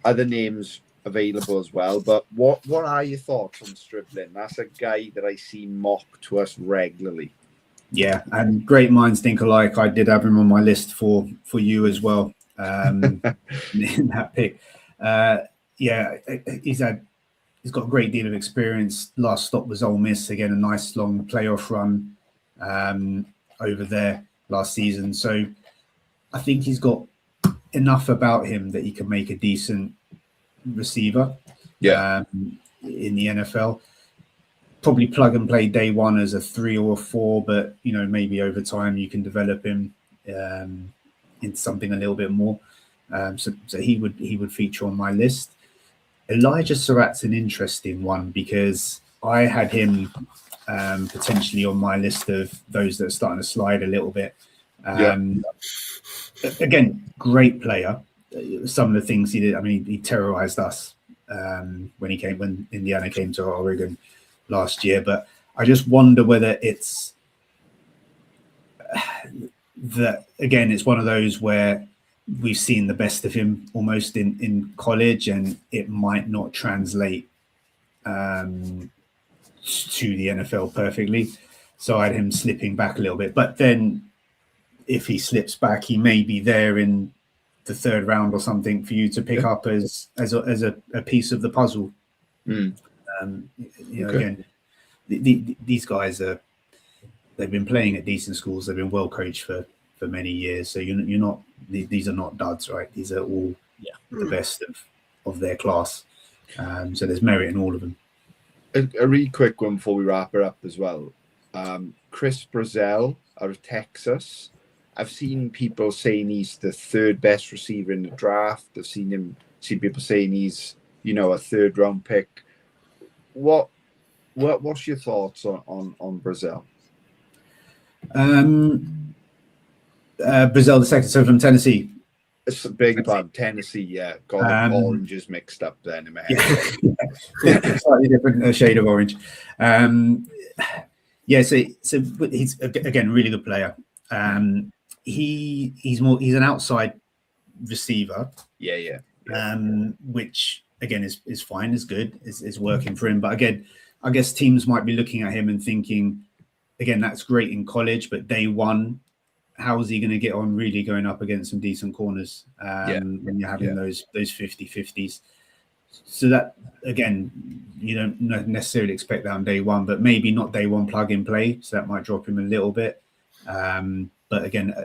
other names available as well. But what are your thoughts on Stribling? That's a guy that I see mocked to us regularly. Yeah, and great minds think alike. I did have him on my list for you as well. In that pick. Yeah, he's got a great deal of experience. Last stop was Ole Miss. Again, a nice long playoff run over there last season. So I think he's got enough about him that he can make a decent receiver in the NFL. Probably plug and play day one as a 3 or a 4, but maybe over time you can develop him into something a little bit more. So he would feature on my list. Elijah Surratt's an interesting one because I had him potentially on my list of those that are starting to slide a little bit. Again, great player. Some of the things he did, I mean, he terrorized us when Indiana came to Oregon last year. But I just wonder whether it's that, again, it's one of those where we've seen the best of him almost in college, and it might not translate to the NFL perfectly. So I had him slipping back a little bit. But then if he slips back, he may be there in the 3rd round or something for you to pick up as a piece of the puzzle. Again, these guys they've been playing at decent schools. They've been well coached for many years. So you're not, these are not duds, right? These are all the best of their class. So there's merit in all of them. A really quick one before we wrap it up as well. Chris Brazzell out of Texas. I've seen people saying he's the 3rd best receiver in the draft. I've seen people saying he's, a 3rd round pick. What's your thoughts on Brazzell? Brazzell the second, so from Tennessee. Beg your pardon, Tennessee, yeah. Got oranges mixed up then in my head. Yeah. Slightly different shade of orange. So he's again really good player. He's an outside receiver. Yeah. Which again is fine, is good, is working for him. But again, I guess teams might be looking at him and thinking, again, that's great in college, but day one, how is he going to get on really going up against some decent corners when you're having those 50-50s? So that, again, you don't necessarily expect that on day one, but maybe not day one plug and play. So that might drop him a little bit. But again,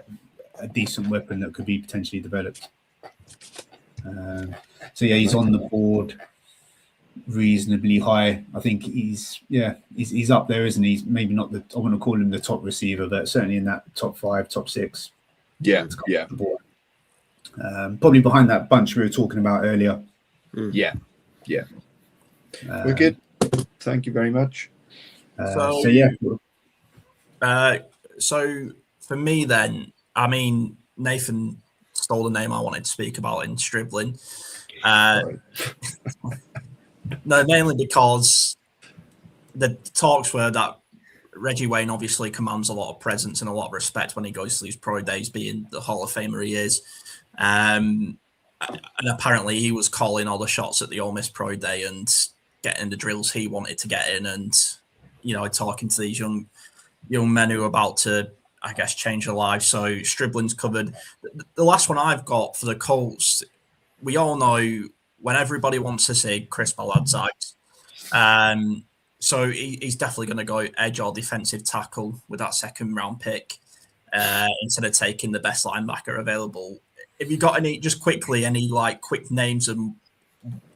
a decent weapon that could be potentially developed. He's on the board reasonably high. I think he's up there, isn't he? He's maybe not I want to call him the top receiver, but certainly in that top 5, top 6. Yeah. Probably behind that bunch we were talking about earlier. Yeah. We're good. Thank you very much. So for me then, I mean, Nathan stole the name I wanted to speak about in Stribling. No, mainly because the talks were that Reggie Wayne obviously commands a lot of presence and a lot of respect when he goes to these pro days, being the Hall of Famer he is. And apparently he was calling all the shots at the Ole Miss pro day and getting the drills he wanted to get in, and talking to these young men who are about to, I guess, change their lives. So Stribling's covered. The last one I've got for the Colts, we all know when everybody wants to see Chris Ballard's eyes. So he's definitely going to go edge or defensive tackle with that 2nd round pick instead of taking the best linebacker available. Have you got any quick names and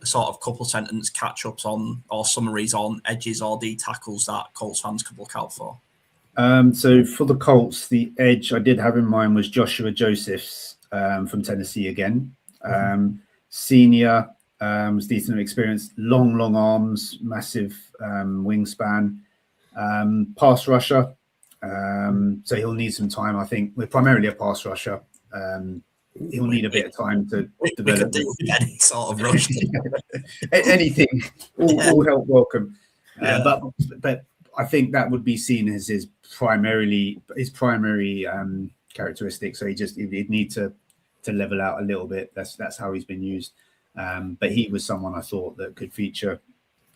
sort of couple sentence catch-ups on or summaries on edges or D tackles that Colts fans could look out for? So for the Colts, the edge I did have in mind was Joshua Josephs from Tennessee again. Senior, was decent experience, long arms, massive wingspan, pass rusher. So he'll need some time. I think we're primarily a pass rusher he'll need a bit of time to we develop. could do with any sort of rush. Anything, all help welcome. Yeah. But I think that would be seen as his primary characteristic. So he'd need to level out a little bit. That's how he's been used. But he was someone I thought that could feature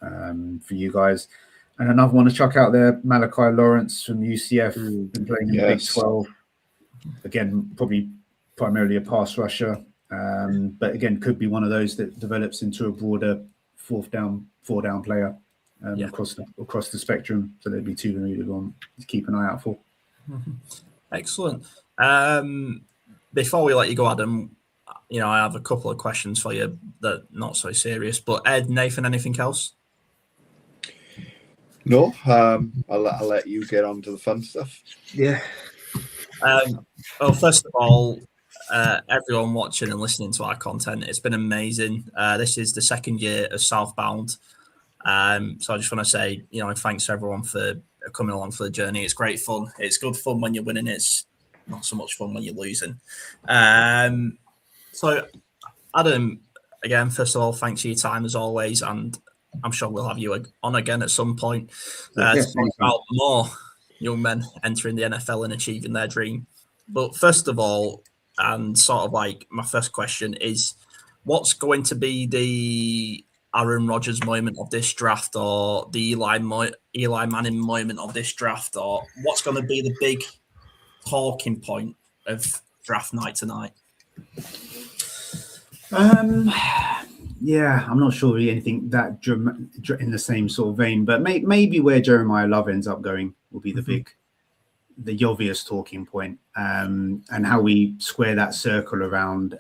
for you guys. And another one to chuck out there, Malachi Lawrence from UCF, been playing in the Big 12. Again, probably primarily a pass rusher, but again, could be one of those that develops into a broader four down player across the spectrum. So there'd be two to keep an eye out for. Excellent. Before we let you go, Adam, I have a couple of questions for you that are not so serious. But Ed, Nathan, anything else? No, I'll let you get on to the fun stuff. Yeah. Well, first of all, everyone watching and listening to our content, it's been amazing. This is the second year of Southbound. So I just want to say, thanks to everyone for coming along for the journey. It's great fun. It's good fun when you're winning. It's not so much fun when you're losing. So, Adam, again, first of all, thanks for your time as always. And I'm sure we'll have you on again at some point to talk about more young men entering the NFL and achieving their dream. But first of all, and sort of like my first question is, what's going to be the Aaron Rodgers moment of this draft, or the Eli Manning moment of this draft, or what's going to be the big talking point of draft night tonight? Yeah, I'm not sure really anything that in the same sort of vein, but maybe where Jeremiah Love ends up going will be the obvious talking point, and how we square that circle around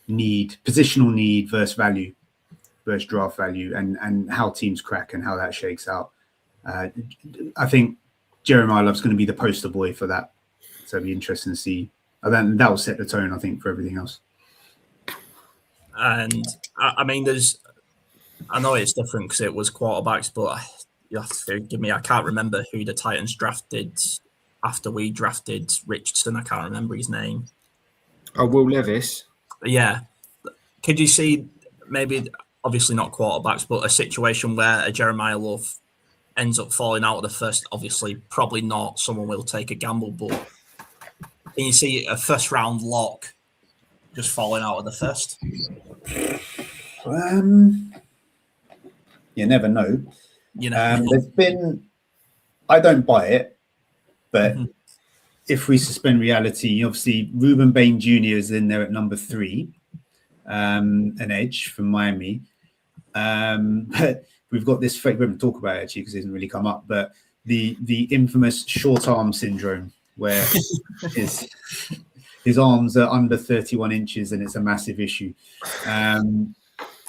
positional need versus value, versus draft value, and how teams crack and how that shakes out. I think Jeremiah Love's going to be the poster boy for that, so it'll be interesting to see. And then that will set the tone, I think, for everything else. And I mean, I know it's different because it was quarterbacks, but you have to forgive me. I can't remember who the Titans drafted after we drafted Richardson. I can't remember his name. Oh, Will Levis. Yeah. Could you see maybe, obviously not quarterbacks, but a situation where a Jeremiah Love ends up falling out of the first? Obviously, probably not. Someone will take a gamble, but can you see a first round lock just falling out of the first? You never know. There's been, I don't buy it, but if we suspend reality, obviously Ruben Bain Jr. is in there at number 3, an edge from Miami. But we've got this fake, we haven't talked about it actually because it hasn't really come up, but the infamous short arm syndrome, where his arms are under 31 inches and it's a massive issue.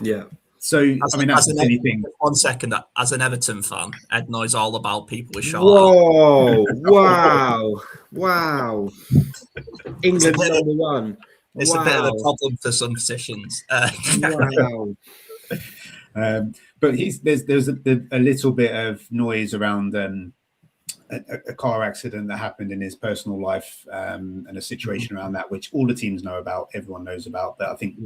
Yeah. So, that's the silly thing. 1 second, as an Everton fan, Ed knows all about people with short arms. Wow. England number 1. It's a bit of a problem for some positions. Wow. But there's a little bit of noise around a car accident that happened in his personal life, and a situation around that, which all the teams know about, everyone knows about. But I think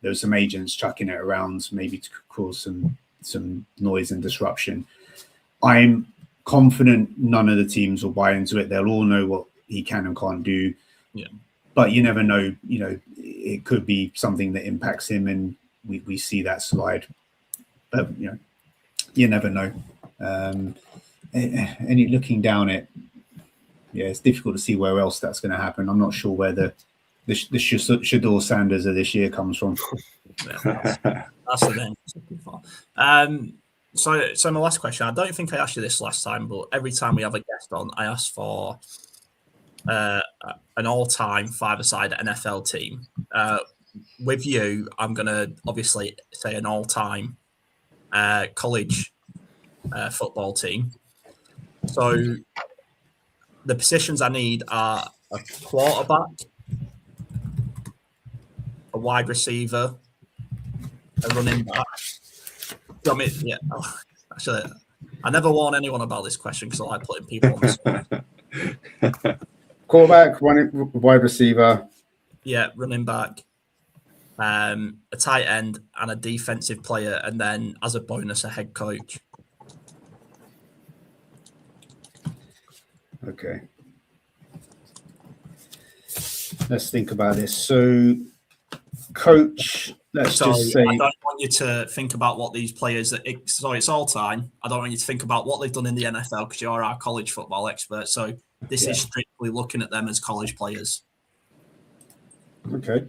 there were some agents chucking it around, maybe to cause some noise and disruption. I'm confident none of the teams will buy into it. They'll all know what he can and can't do. Yeah. But you never know. It could be something that impacts him, and we see that slide. But you never know. And looking down it, it's difficult to see where else that's going to happen. I'm not sure where the Shador Sanders of this year comes from. That's the thing. So my last question, I don't think I asked you this last time, but every time we have a guest on, I ask for an all-time five-a-side NFL team. With you, I'm going to obviously say an all-time college football team. So the positions I need are a quarterback, a wide receiver, a running back. Actually, I never warn anyone about this question because I like putting people on the spot. Quarterback, wide receiver, running back, a tight end, and a defensive player, and then as a bonus, a head coach. Okay. Let's think about this. So, coach, let's just say. I don't want you to think about what these players. It's all time. I don't want you to think about what they've done in the NFL because you're our college football expert. So this is strictly looking at them as college players. Okay.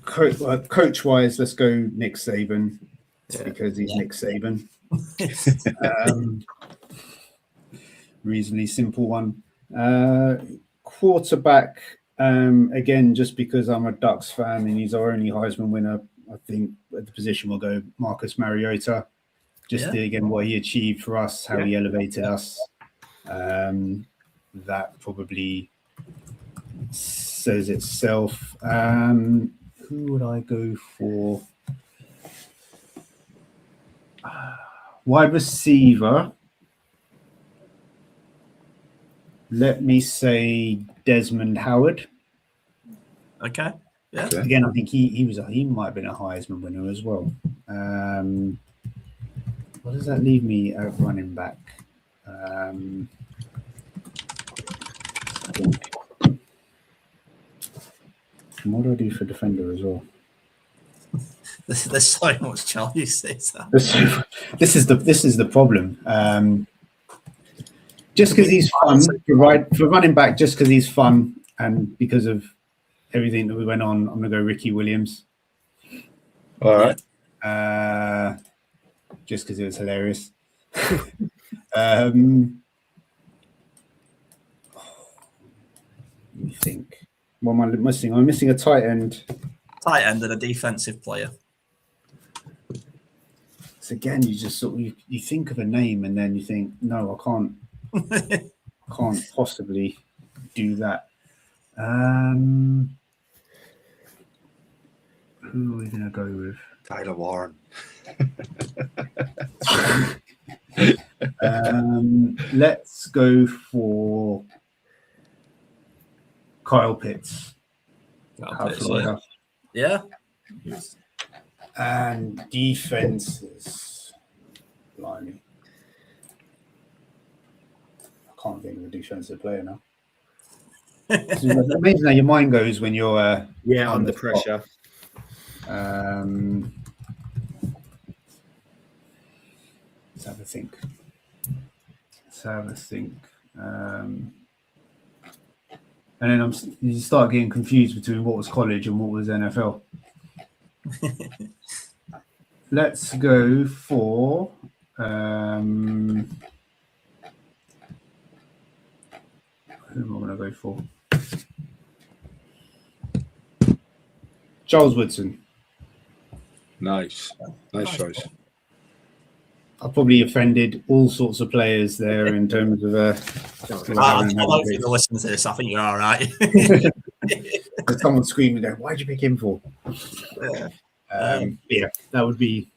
Coach-wise, let's go Nick Saban because he's Nick Saban. Reasonably simple one. Quarterback, again, just because I'm a Ducks fan and he's our only Heisman winner, I think at the position we'll go Marcus Mariota. Just again, what he achieved for us, how he elevated us. That probably says itself. Who would I go for? Wide receiver. Let me say Desmond Howard. Okay. Yeah. Again, I think he might have been a Heisman winner as well. What does that leave me at running back? What do I do for defender as well? There's so much choice. This is the problem. Just because he's fun for running back, just because he's fun, and because of everything that we went on, I'm gonna go Ricky Williams. All right. Just because it was hilarious. Let me think. What am I missing? I'm missing a tight end. Tight end and a defensive player. So again, you just sort of you think of a name and then you think, no, I can't possibly do that. Who are we gonna go with? Tyler Warren. Let's go for Kyle Pitts. Yeah. And defenses. Blimey. I can't think of a defensive player now. It's amazing how your mind goes when you're under pressure. Let's have a think. And then you start getting confused between what was college and what was NFL. Let's go for who am I going to go for? Charles Woodson. Nice choice. I've probably offended all sorts of players there in terms of. I don't think they'll listen to this. I think you're all right. Someone screaming there, why'd you pick him for? That would be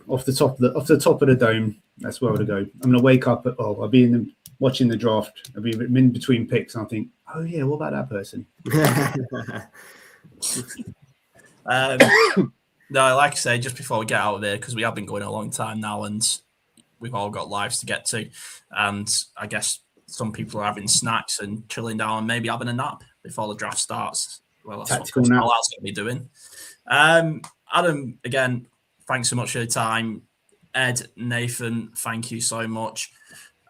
off the top of the dome. That's where I would go. I'm going to wake up I'll be watching the draft. I'll be in between picks, and I think, oh yeah, what about that person? No, like I say, just before we get out of there, because we have been going a long time now, and we've all got lives to get to, and I guess some people are having snacks and chilling down and maybe having a nap before the draft starts. Well, that's what Chris Ballard's going to be doing. Adam, again, thanks so much for your time. Ed, Nathan, thank you so much.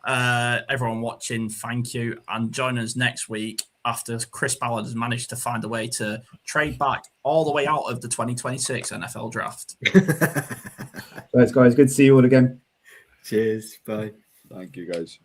Everyone watching, thank you. And join us next week after Chris Ballard has managed to find a way to trade back all the way out of the 2026 NFL draft. Thanks, guys. Good to see you all again. Cheers. Bye. Thank you, guys.